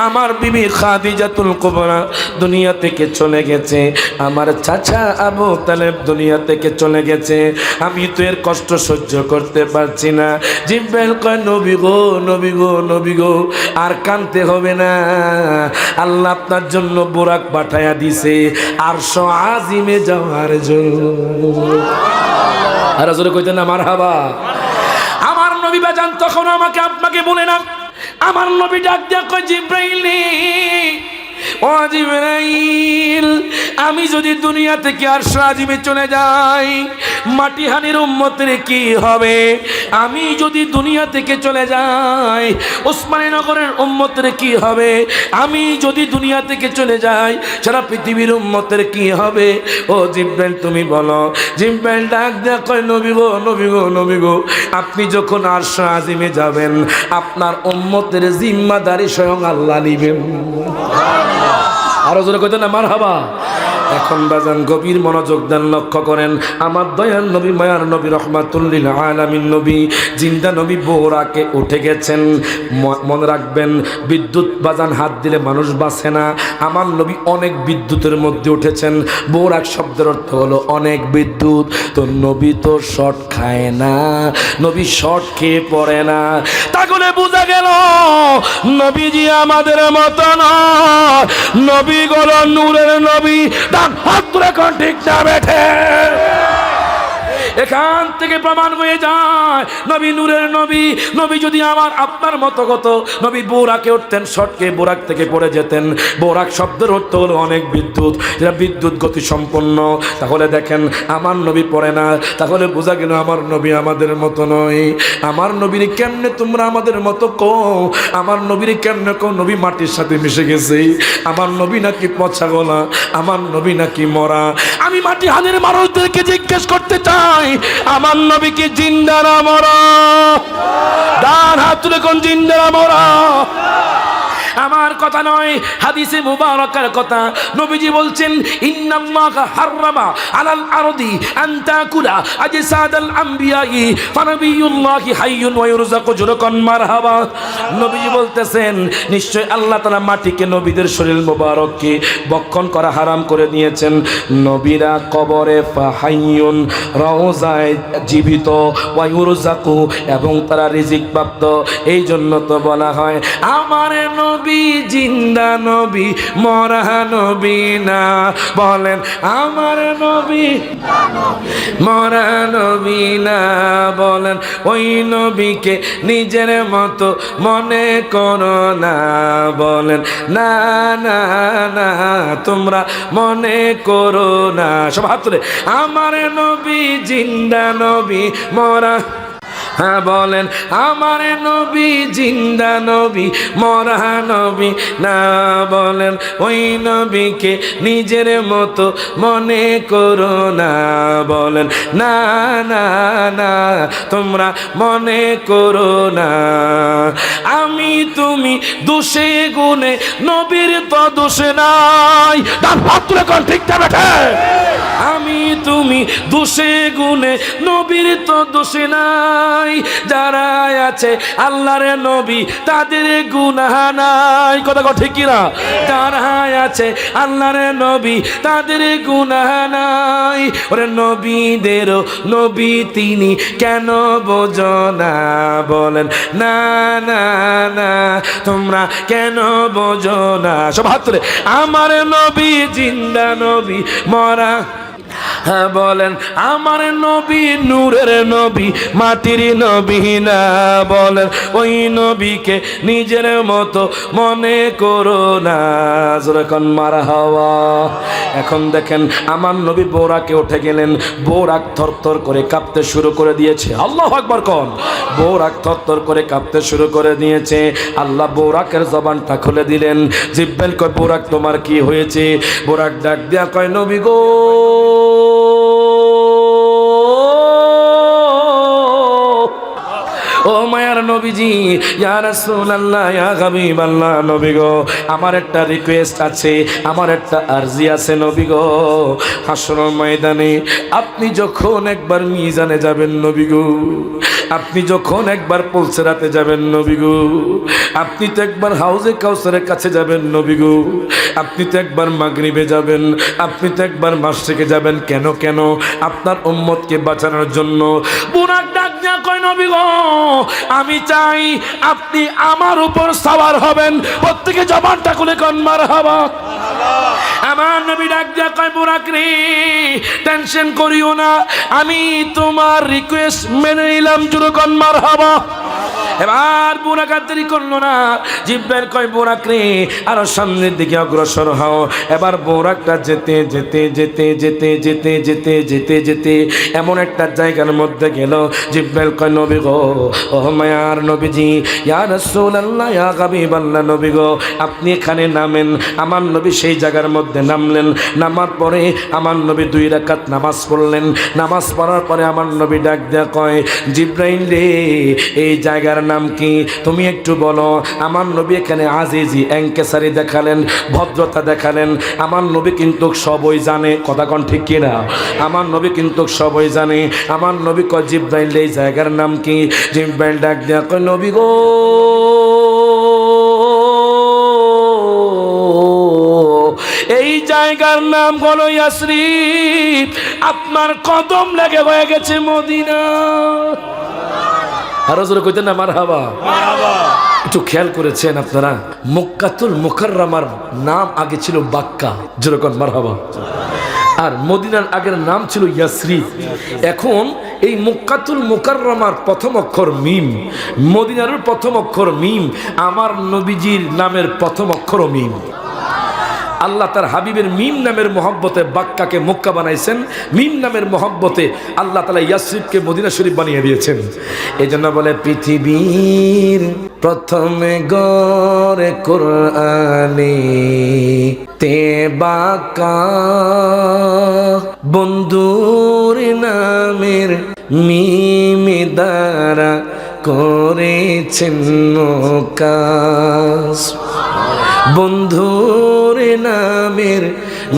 আমার বিবি খাদিজাতুল কুবরা দুনিয়া থেকে চলে গেছে, আমার চাচা আবু তালেব দুনিয়া থেকে চলে গেছে, আমি তো এর কষ্ট সহ্য করতে পারছি না। জিবরাইল কয় নবী গো, নবী গো, নবী গো আর কাঁদতে হবে না, আল্লাহ আপনার জন্য বোরাক পাঠায়া দিছে আরশ আজিমে যাওয়ার জন্য। আর জোরে কইতেন না মারহাবা। আমার নবী বাজান তখন আমাকে আপনাকে বলে না, আমার নবী ডাক দিয়া কয় জিবরাইল ও জিবরাইল, আমি যদি দুনিয়া থেকে আরশ আজিমে চলে যাই, মাটিহানির উম্মতের কি হবে? আমি যদি দুনিয়া থেকে চলে যাই, ওসমানীনগরের উম্মতের কি হবে? আমি যদি দুনিয়া থেকে চলে যাই, সারা পৃথিবীর উম্মতের কি হবে? ও জিবরাইল, তুমি বলো। জিবরাইল ডাক দেয়া কয়, নবী গো, নবী গো, নবী গো, আপনি যখন আরশ আজিমে যাবেন, আপনার উম্মতের জিম্মাদারি স্বয়ং আল্লাহ নিবেন। আরো জোরে কইতে না মারহাবা। এখন বাজান গভীর মনোযোগ দেন, লক্ষ্য করেন। আমার দয়াল নবী, মায়ার নবী, রহমাতুল লিল আলামিন নবী, জিন্দা নবী বোরাকে উঠে গেছেন। মনে রাখবেন, বিদ্যুৎ বাজান হাত দিলে মানুষ বাঁচে না। আমার নবী অনেক বিদ্যুতের মধ্যে উঠেছেন। বোরাক শব্দের অর্থ হলো অনেক বিদ্যুৎ। তো নবী তো শর্ট খায় না, নবী শর্ট খেয়ে পড়ে না। তাহলে বোঝা গেল নবীজি আমাদের মতো নয়, নবী গলো নূরের নবী। হাত তুলে কোন ঠিক না বেঠে? এখান থেকে প্রমাণ হয়ে যায় নবী নূরের নবী। নবী যদি আমার আপনার মতো কত, নবী বোরাকে উঠতেন, শর্টকে বোরাক থেকে পড়ে যেতেন। বোরাক শব্দের অর্থ হলো অনেক বিদ্যুৎ, যেটা বিদ্যুৎ গতি সম্পন্ন। তাহলে দেখেন, আমার নবী পড়ে না, তাহলে বোঝা গেল আমার নবী আমাদের মতো নয়। আমার নবীর কেমনে তোমরা আমাদের মতো কো? আমার নবীর কেমনে কো? নবী মাটির সাথে মিশে গেছে। আমার নবী নাকি পচা গলা, আমার নবী নাকি মরা। আমি মাটি হানের মানুষদেরকে জিজ্ঞেস করতে চাই, আমার নবী কি জিন্দা না মরা? ডান হাত তুলে কোন জিন্দা না মরা? আমার কথা নয়, হাদিসে মুবারাকার কথা। নবীজি বলছেন, ইন্নাল্লাহা হাররামা আলাল আরদি আন তাকুলা আজসাদাল আমবিয়াই ফানাবিয়ুল্লাহি হাইয়ুন ওয়া ইউরযাকু। জুরকান মারহাবা। নবীজি বলতেছেন, নিশ্চয় আল্লাহ তাআলা মাটিকে, নবীদের শরীর মোবারককে ভক্ষণ করা হারাম করে দিয়েছেন। নবীরা কবরে ফাহাইয়ুন, রওজায় জীবিত, ওয়া ইউরযাকু, এবং তারা রিজিক প্রাপ্ত। এই জন্য তো বলা হয় আমার নবী জিন্দা নবী, মরা নবী না। বলেন, আমার নবী মরা নবী না। বলেন, ওই নবীকে নিজের মতো মনে করো না। বলেন, না না না, তোমরা মনে করো না। সব হাত তুলে, আমার নবী জিন্দা নবী, মরা। হ্যাঁ বলেন, আমার নবী জিন্দা নবী, মরা নবী না। বলেন, ওই নবীকে নিজের মতো মনে করো না। বলেন, না না না, তোমরা মনে করো না। আমি তুমি দোষে গুণে, নবীর তো দোষে নাই। হাত তুলে কোন ঠিক না বেঠে? আমি তুমি দোষে গুণে, নবীর তো দোষে নাই। যারা আছে আল্লাহর নবী, তাদের গুনাহ নাই। কথা ঠিক কি না? যারা আছে আল্লাহর নবী, তাদের গুনাহ নাই। ওরে নবীদের নবী তিনি, কেন বোঝো না? বলেন, না না না, তোমরা কেন বোঝো না? সব হাত তুলে, আমার নবী জিন্দা নবী, মরা। হ্যাঁ বলেন, আমার নবী নূরের নবী, মাটির নবী না। বলেন, ওই নবীকে নিজের মতো মনে করো না। যখন মারহাবা। এখন দেখেন, আমার নবী বোরাকে উঠে গেলেন। বোরাক থরথর করে কাঁপতে শুরু করে দিয়েছে। আল্লাহু আকবার কোন? বোরাক থরথর করে কাঁপতে শুরু করে দিয়েছে। আল্লাহ বোরাকের জবানটা খুলে দিলেন। জিব্রাইল কয়, বোরাক তোমার কি হয়েছে? বোরাক ডাক দিয়া কয়, নবী গো, ও মায়ার নবীজি, ইয়া রাসূলুল্লাহ, ইয়া হাবিবাল্লাহ, নবী গো, আমার একটা রিকোয়েস্ট আছে, আমার একটা আরজি আছে নবী গো। হাসরের ময়দানে আপনি যখন একবার মিজানে যাবেন নবী গো, আপনি যখন একবার পুলসিরাতে যাবেন নবী গো, আপনি তো একবার হাউজে কাউসারের কাছে যাবেন নবী গো, আপনি তো একবার মাগরিবে যাবেন, আপনি তো একবার মাশরিকে যাবেন। কেন কেন? আপনার উম্মতকে বাঁচানোর জন্য। বুরাক ডাক দিয়া কয়, নবী গো, আমি চাই আপনি আমার উপর সওয়ার হবেন। প্রত্যেকে জবানটা খুলে কোন মারহাবা। আমার নবী ডাক দিয়া কয়, বুরাক রে, টেনশন করিও না, আমি তোমার রিকোয়েস্ট মেনে নিলাম। জুরু কোন মারহাবা। এবার বুরাক আর দেরি করলো না, জিব্রাইল কয় বুরাক রে আরো সামনের দিকে অগ্রসর হও। এবার বুরাকটা যেতে যেতে যেতে যেতে যেতে যেতে যেতে যেতে এমন একটা জায়গার মধ্যে গেল, জিব্রাইল কয় নবী গো, ও মায়ার নবীজি, ইয়া রাসূলুল্লাহ, ইয়া হাবিবাল্লাহ, নবী গো আপনি এখানে নামেন। আমার নবী সেই জায়গার মধ্যে নামলেন। নামার পরে আমার নবী 2 রাকাত নামাজ পড়লেন। নামাজ পড়ার পরে আমার নবী ডাক দেয়া কয়, জিব্রাইল রে এই জায়গার নাম কি তুমি একটু বলো। আমার নবী এখানে আজিজি এনকেসারি দেখালেন, ভদ্রতা দেখালেন। আমার নবী কিন্তু সবই জানে, কথা কোন ঠিক কিনা? আমার নবী কিন্তু সবই জানে। আমার নবী কয় জিব্রাইল এই জায়গার নাম কি? জিব্রাইল ডাক দেয়া কয় নবী গো এই জায়গার নাম হলো ইয়াসরিব, আপনার কদম লেগে হয়ে গেছে মদিনা। আরো জোরে কইতেন না মারহাবা। একটু খেয়াল করেছেন আপনারা, মক্কাতুল মুকাররমার নাম আগে ছিল বাক্কা, যেরকম মারহাবা, আর মদিনার আগের নাম ছিল ইয়াসরিব। এখন এই মক্কাতুল মুকাররমার প্রথম অক্ষর মিম, মদিনার প্রথম অক্ষর মিম, আমার নবীজির নামের প্রথম অক্ষর মিম। আল্লাহ তার হাবিবের মিম নামের মহব্বতে বাক্কাকে মক্কা বানাইছেন, মিম নামের মহব্বতে আল্লাহ তাআলা ইয়াসরিবকে মদিনা শরীফ বানিয়ে দিয়েছেন। এই জন্য বলে পৃথিবীর প্রথমে গড়ে কোরআনে তে বাক্কা, বন্ধুর নামের মিম দ্বারা করেছেন কাজ, বন্ধুর নামের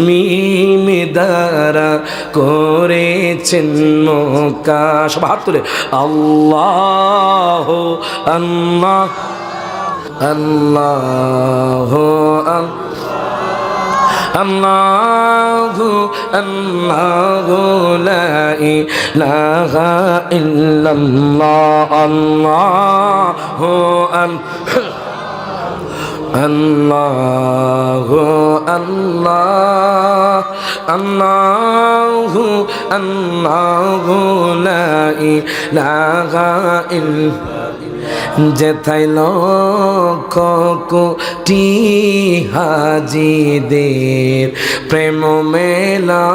মিম দ্বারা করেছেন কাজ। সব হাত তুলে আল্লাহ আল্লাহ আল্লাহ আল্লাহু আল্লাহু লা ইলাহা ইল্লাল্লাহ, আল্লাহু আল্লাহু আল্লাহ আল্লাহু আল্লাহু লা ইলাহা ইল্লাল্লাহ। যেথায় লক্ষ কোটি হাজিদের প্রেম মেলা,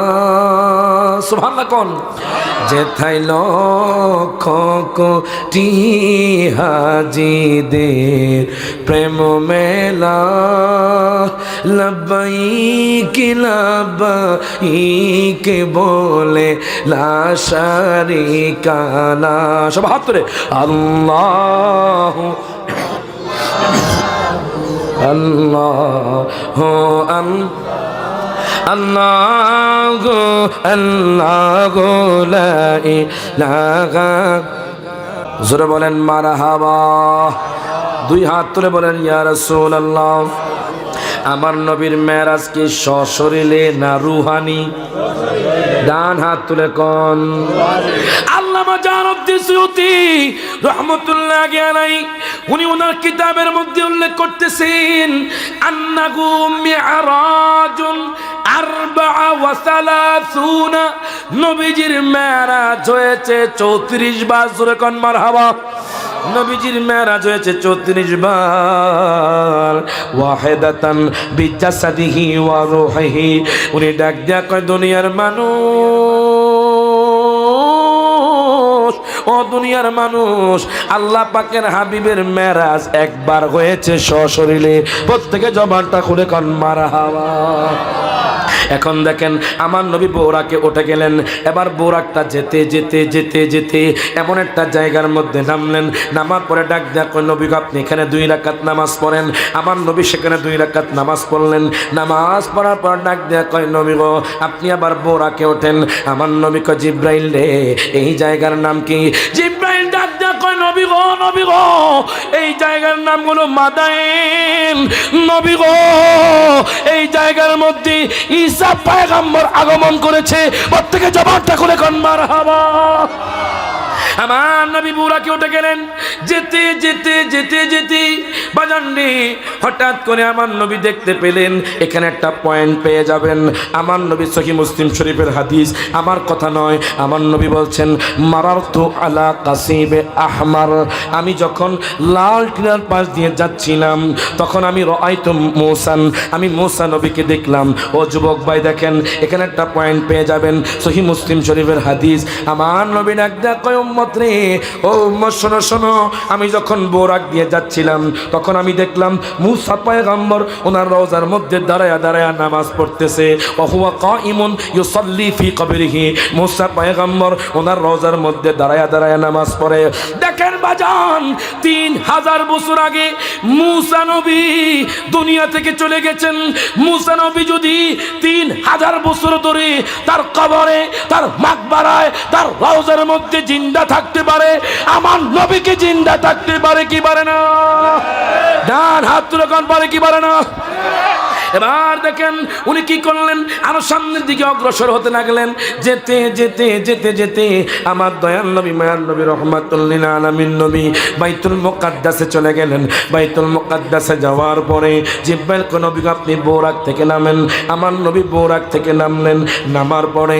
সুবহানাল্লাহ কোন, যেথায় লক্ষ কোটি হাজিদের প্রেম মেলা, লব্বাইক লব্বাইক বলে লা শারিকা লা। সব হাত ধরে আল্লাহ আল্লাহু আল্লাহু আল্লাহু লা ইলাহা। জোরে বলেন মারহাবা। 2 হাত তুলে বলেন ইয়া রাসূলুল্লাহ। আমার নবীর মেরাজ কি সশরীরে না রুহানি? ডান হাত তুলে কোন। আল্লামা জালালউদ্দিন সুয়ুতী রাহমাতুল্লাহি আলাইহি উনি ওনার কিতাবের মধ্যে উল্লেখ করতেছেন, আন্নাহু মি'রাজুন 34, নবীজির মেরাজ হয়েছে 34 বার। জোরে কোন মারহাবা। নবীজির মেরাজ হয়েছে 34 বার। ওয়াহিদাতান বিজাসাদিহি ওয়া রূহিহি। উনি ডাক দেয়া কয় দুনিয়ার মানুষ, ও দুনিয়ার মানুষ, আল্লাহ পাকের হাবিবের মেরাজ একবার হয়েছে সশরীরে। প্রত্যেকে জবানটা খুলে কোন মারহাবা। এখন দেখেন আমার নবী বোরাকে উঠে গেলেন। এবার বোরাকটা যেতে যেতে যেতে যেতে এমন একটা জায়গার মধ্যে নামলেন। নামার পরে ডাক দেয়া কয় নবী আপনি এখানে 2 রাকাত নামাজ পড়েন। আমার নবী সেখানে 2 রাকাত নামাজ পড়লেন। নামাজ পড়ার পর ডাক দেয়া কয় নবী গো আপনি আবার বোরাকে ওঠেন। আমার নবী কয় জিব্রাইল রে এই জায়গার নাম কি? জিব্রাইল ডাক দেয়া কয় নবী গো এই জায়গার নাম হলো মাদায়েন। নবী গো এই জায়গার মধ্যে ঈসা পয়গম্বর আগমন করেছে। প্রত্যেকে জবানটা খুলে কোন মারহাবা। আমার নবী বুরাকে উঠে গেলেন। যেতে যেতে যেতে যেতে বাজানডি হঠাৎ করে আমার নবী দেখতে পেলেন এখানে একটা পয়েন্ট পেয়ে যাবেন। আমার নবী সহিহ মুসলিম শরীফের হাদিস, আমার কথা নয়, আমার নবী বলছেন মারারতু আলা কাসিবে আহমার, আমি যখন লাল টিলার পাশ দিয়ে যাচ্ছিলাম তখন আমি রাআইতু মূসান, আমি মূসা নবীকে দেখলাম। ও যুবক ভাই দেখেন এখানে একটা পয়েন্ট পেয়ে যাবেন, সহিহ মুসলিম শরীফের হাদিস। আমার নবী ডাক দেয়া কয় উম্মত রে, ও উম্মত শোনো শোনো, আমি যখন বোরাক দিয়ে যাচ্ছিলাম তখন আমি দেখলাম মূসা পয়গম্বর ওনার রওজার মধ্যে দাঁড়ায়া দাঁড়ায়া নামাজ পড়তেছে। ওয়া হুয়া কাইমুন ইউসাল্লি ফি কবরিহি, মূসা পয়গম্বর ওনার রওজার মধ্যে দাঁড়ায়া দাঁড়ায়া নামাজ পড়ে। দেখেন বাজান 3000 বছর আগে মূসা নবী দুনিয়া থেকে চলে গেছেন। মূসা নবী যদি 3000 বছর ধরে তার কবরে, তার মাকবারায়, তার রওজার মধ্যে জিন্দা থাকতে পারে, আমার নবীকে জিন্দা থাকতে পারে কি পারে না? ডান হাত তুলে কোন পারে কি পারে না? এবার দেখেন উনি কি করলেন, আরো সামনের দিকে অগ্রসর হতে লাগলেন। যেতে যেতে যেতে যেতে আমার দয়াল নবী মায়ার নবী রহমাতুল্লিল আলামিন নবী বাইতুল মুকাদ্দাসে চলে গেলেন। বাইতুল মুকাদ্দাসে যাওয়ার পরে জিব্রাইল কোন নবী আপনি বোরাক থেকে নামেন, আমার নবী বোরাক থেকে নামলেন। নামার পরে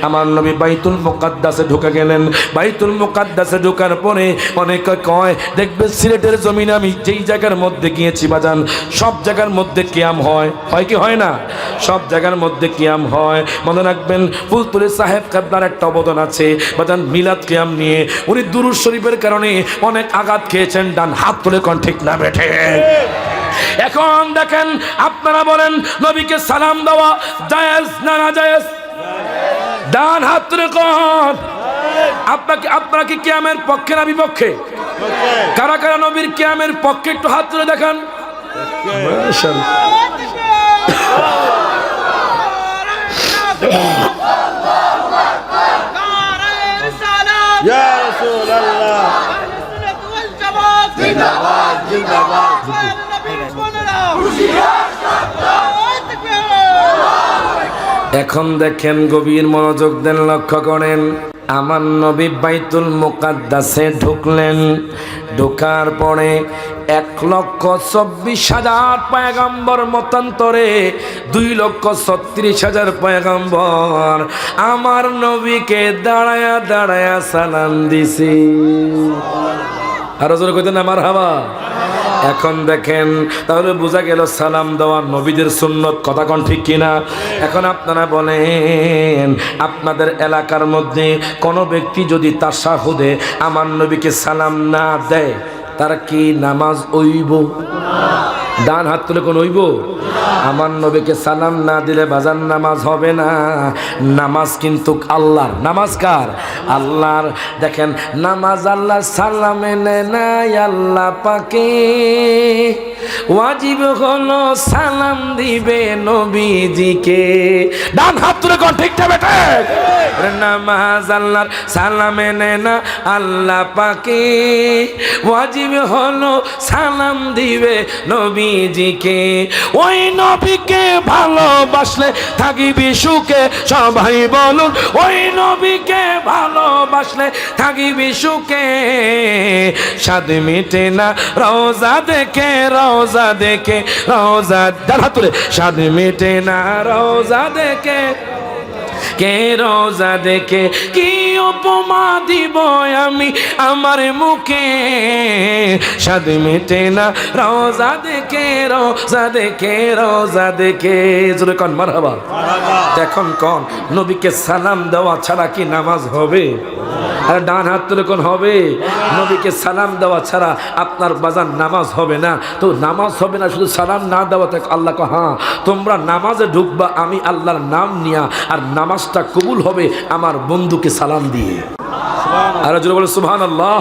আমার নবী বাইতুল মুকাদ্দাসে ঢুকে গেলেন। বাইতুল মুকাদ্দাসে ঢোকার পরে অনেকে কয় দেখবে সিলেটের জমিনে আমি যেই জায়গার মধ্যে গিয়েছি বাজান সব জায়গার মধ্যে কিয়াম হয়, হয় কি হয় না? সব জায়গার মধ্যে কিয়াম হয়। মনে রাখবেন ফুলতুলি সাহেব কাবলার একটা অবদান আছে বাজান মিলাদ কিয়াম নিয়ে। উনি দুরূদ শরীফের কারণে অনেক আঘাত খেয়েছেন, ডান হাত তুলে কোন ঠিক না বেঠে? এখন দেখেন আপনারা বলেন নবীকে সালাম দেওয়া জায়েজ না না জায়েজ? ডান হাত তুলে কোন আপনারা কি কিয়ামের পক্ষে না বিপক্ষে? কারা কারা নবীর কিয়ামের পক্ষে একটু হাত তুলে দেখান। এখন দেখেন গভীর মনোযোগ দেন, লক্ষ্য করেন। আমার নবী বাইতুল মুকাদ্দাসে ঢুকলেন। ঢোকার পরে 1,24,000 পয়গম্বর মতান্তরে 2,36,000 পয়গম্বর আমার নবীকে দাঁড়ায়া দাঁড়ায়া সালাম দিছি। আরো জোরে কইতেন না মারহাবা। এখন দেখেন তাহলে বোঝা গেল সালাম দেওয়া নবীদের সুন্নত, কথা কোন ঠিক কিনা? এখন আপনারা বলেন আপনাদের এলাকার মধ্যে কোনো ব্যক্তি যদি তাশাহুদে আমার নবীকে সালাম না দেয় তার কি নামাজ হইব? ডান হাত তুলে কোন হইব? আমার নবীকে সালাম না দিলে বাজার নামাজ হবে না। নামাজ কিন্তু আল্লাহর। নামাজ কার? আল্লাহর। দেখেন নামাজ আল্লাহ সালামে নেয় নাই আল্লাহ পাকে, ওয়াজিব হলো সালাম দিবে নবীজিকে। ডান হাত তুলে কোন ঠিক না বেটা? নামাজ আল্লাহর সালামে নেয় না আল্লাহ পাকে, ওয়াজিব হলো সালাম দিবে নবীজিকে। ওই নবীকে ভালোবাসলে থাকিবি সুখে, সবাই বলুন ওই নবীকে ভালোবাসলে থাকিবি সুখে। স্বাদ মিটে না রওজা দেখে, রওজা দেখে, রওজা ডান তুলে, স্বাদ মিটে না রওজা দেখে, কে রওজা দেখে কি উপমা দিব আমি আমার মুখে। স্বাদ মেটে না রওজা দেখে, রওজা দেখে, রওজা দেখে। জোরে কোন মারহাবা। এখন কোন নবীকে সালাম দেওয়া ছাড়া কি নামাজ হবে? আর ডান হাত তুলে কোন হবে? নবীকে সালাম দেওয়া ছাড়া আপনার বাজার নামাজ হবে না। তো নামাজ হবে না শুধু সালাম না দেওয়া থেকে আল্লাহ কো হ্যাঁ তোমরা নামাজে ঢুকবা আমি আল্লাহর নাম নিয়া, আর নামাজটা কবুল হবে আমার বন্ধুকে সালাম দিয়ে। আর জোরে বলে সুবহানাল্লাহ।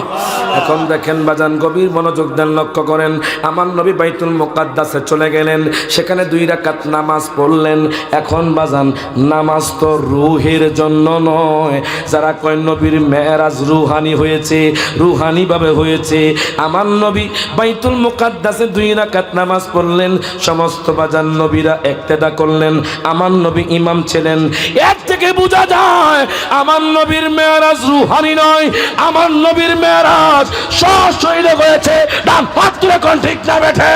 এখন দেখেন বাজান গভীর মনোযোগ দেন, লক্ষ্য করেন। আমার নবী বাইতুল মুকাদ্দাসে চলে গেলেন, সেখানে 2 রাকাত নামাজ পড়লেন। এখন বাজান নামাজ তো রূহের জন্য নয়। যারা কয় নবীর মেরাজ রুহানি হয়েছে, রুহানি ভাবে হয়েছে। আমার নবী বাইতুল মুকাদ্দাসে 2 রাকাত নামাজ পড়লেন। সমস্ত বাজান নবীরা ইক্তেদা করলেন। আমার নবী ইমাম ছিলেন। এর থেকে থেকে বোঝা যায় আমার নবীর মেরাজ রূহানি নয়, আমার নবীর মেরাজ সশরীরে হয়েছে। ডান হাত তুলে কোন ঠিক না বেঠে?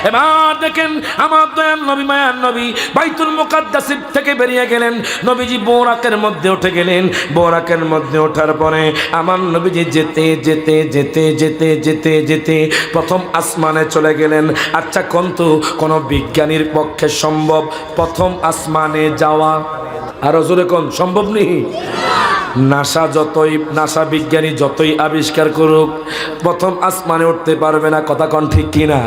এবার দেখেন আমার দয়াল নবী মায়ার নবী বাইতুল মুকাদ্দাস থেকে বেরিয়ে গেলেন। নবীজি বোরাকের মধ্যে উঠে গেলেন। বোরাকের মধ্যে ওঠার পরে আমার নবীজি যেতে যেতে যেতে যেতে যেতে যেতে প্রথম আসমানে চলে গেলেন। আচ্ছা কিন্তু কোন বিজ্ঞানীর পক্ষে সম্ভব প্রথম আসমানে যাওয়া? আরো জোরে কোন সম্ভব নেই? নাসা বিজ্ঞানী যতই আবিষ্কার করুক প্রথম আসমানে উঠতে পারবে না। কথা কোন ঠিক কিনা?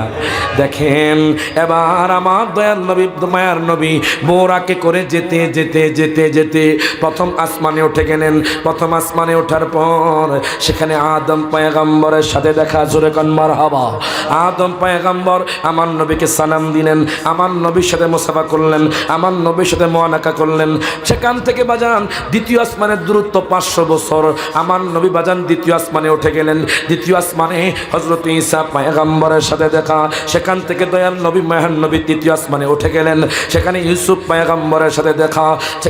দেখেন এবার আমার দয়াল নবী মায়ার নবী বোরাকে করে যেতে যেতে যেতে যেতে প্রথম আসমানে উঠে গেলেন। প্রথম আসমানে ওঠার পর সেখানে আদম পয়গম্বরের সাথে দেখা। জোরে কোন মারহাবা। আদম পয়গম্বর আমার নবীকে সালাম দিলেন, আমার নবীর সাথে মুসাফা করলেন, আমার নবীর সাথে মুআনাকা করলেন। সেখান থেকে বাজান দ্বিতীয় আসমানের দূরত্ব 500 বছর। আমার নবী বাজান দ্বিতীয় আসমানে উঠে গেলেন। দ্বিতীয় আসমানে হযরত ঈসা পয়গম্বরের সাথে দেখা। সেখান থেকে দয়াল নবী মায়ার নবী তৃতীয় আসমানে উঠে গেলেন। সেখানে ইউসুফ পয়গম্বরের সাথে দেখা।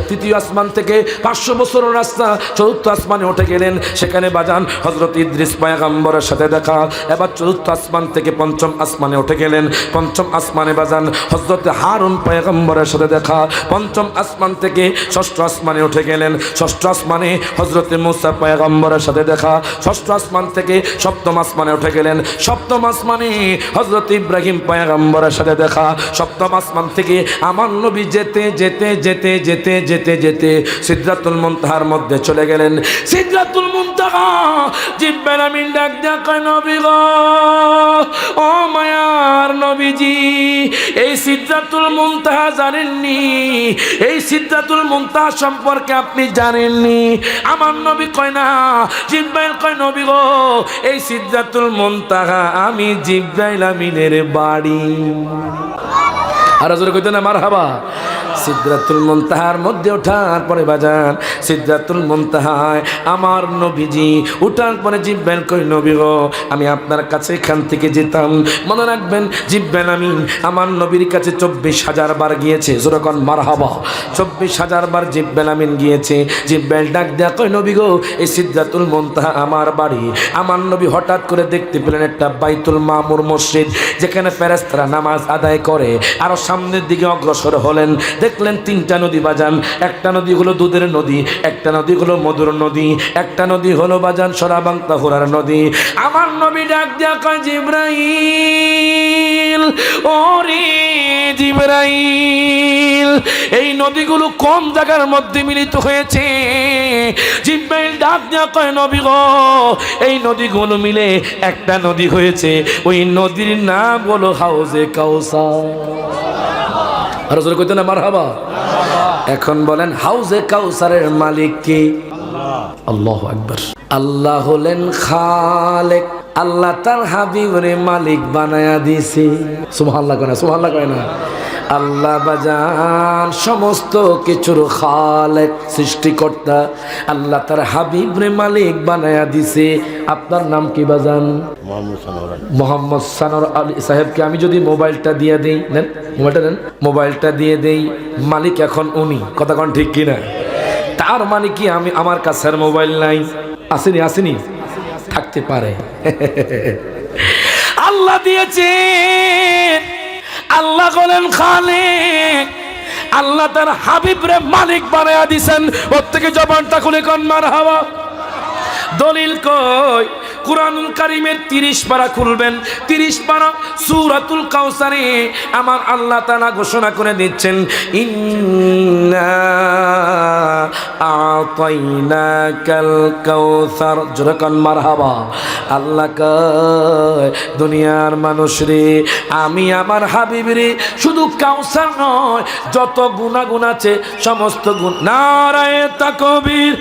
তৃতীয় আসমান থেকে 500 বছরের রাস্তা চতুর্থ আসমানে উঠে গেলেন। সেখানে বাজান হযরত ইদ্রিস পয়গম্বরের সাথে দেখা। এবার চতুর্থ আসমান থেকে পঞ্চম আসমানে উঠে গেলেন। পঞ্চম আসমানে বাজান হযরত হারুন পয়গম্বরের সাথে দেখা। পঞ্চম আসমান থেকে ষষ্ঠ আসমানে উঠে গেলেন। ষষ্ঠ আসমানে হযরত মুসা পয়গম্বরের সাথে দেখা। ষষ্ঠ আসমান থেকে সপ্তম আসমানে উঠে গেলেন। সপ্তম আসমানে হযরত ইব্রাহিম পয়গম্বরের সাথে দেখা। সপ্তম আসমান থেকে আমার নবী যেতে যেতে যেতে যেতে যেতে যেতে সিদরাতুল মুনতাহার মধ্যে চলে গেলেন। সিদরাতুল মুনতাহা জিব্রাইল আমিন ডাক দেয়া কয় নবী গো, ও মায়ার নবীজি, এই সিদরাতুল মুনতাহা জানেননি? এই সিদরাতুল মুনতাহা সম্পর্কে আপনি জানেননি? আমার নবী কয় না। জিব্রাইল কয় নবী গো, এই সিদরাতুল মুনতাহা আমি জিব্রাইল আমিনের বাড়ি। আর জোরে কইতে না মারহাবা। সিদরাতুল মুনতাহার মধ্যে ওঠার পরে বাজান সিদরাতুল মুনতাহায় আমার নবীজি ওঠার পরে জিব্রাইল কই নবী গো, আমি আপনার কাছে এখান থেকে যেতাম। মনে রাখবেন জিব্রাইল আমিন আমার নবীর কাছে 24,000 বার গিয়েছে। জোরে কোন মারহাবা। 24,000 বার জিব্রাইল আমিন গিয়েছে। জিব্রাইল ডাক দেয়া কই নবী গো, এই সিদরাতুল মুনতাহা আমার বাড়ি। আমার নবী হঠাৎ করে দেখতে পেলেন একটা বাইতুল মামুর মসজিদ, যেখানে ফেরেশতারা নামাজ আদায় করে। আরো সামনের দিকে অগ্রসর হলেন। দেখলেন 3টা নদী বাজান। একটা নদী হলো দুধের নদী, একটা নদী হলো মধুর নদী, একটা নদী হলো বাজান সরাবাং তাহুরার নদী। আমার নবী ডাক দিয়া কয় জিবরাইল, ওরে জিবরাইল, এই নদীগুলো কোন জায়গার মধ্যে মিলিত হয়েছে? জিবরাইল ডাক দিয়া কয় নবী গো, এই নদীগুলো মিলে একটা নদী হয়েছে। ওই নদীর নাম হলো হাউজে কাউসার। আর জোরে কইতে না মারহাবা। এখন বলেন হাউজে কাউসারের মালিক কে? আল্লাহু আকবার। আল্লাহ হলেন খালেক। আল্লাহ তার হাবিবরে মালিক বানায়া দিয়েছে। সুবহানাল্লাহ কয় না? সুবহানাল্লাহ কয় না? আল্লাহ বাজান সমস্ত কিছুর খালেক, সৃষ্টিকর্তা। আল্লাহ তার হাবিবরে মালিক বানায়া দিছে। আপনার নাম কি বাজান? মোহাম্মদ সানোর আলী সাহেবকে আমি যদি মোবাইলটা দিয়ে দেই, নেন মোবাইলটা নেন, মোবাইলটা দিয়ে দেই, মালিক এখন উনি। কথা কোন ঠিক কিনা? তার মানে কি আমি আমার কাছে আর মোবাইল নাই? আসেনি? আসেনি? থাকতে পারে। আল্লাহ দিয়েছেন। আল্লাহ বলেন খালেক। আল্লাহ তার হাবিবরে মালিক বানায়া দিছেন। ওর থেকে জবানটা খুলে কোন মারহাবা। দলিল কই? কুরআনুল কারীমের 30 পারা খুলবেন। 30 পারা সূরাতুল কাউসারে আমার আল্লাহ তাআলা ঘোষণা করে দিচ্ছেন, ইন্না আতাইনাকাল কাউসার। জোরে কোন মারহাবা। আল্লাহ কয় দুনিয়ার মানুষ রে, আমি আমার হাবিব রে শুধু কাউসার নয়, যত গুনাহ আছে সমস্ত গুনাহ। নারায়ে তাকবীর।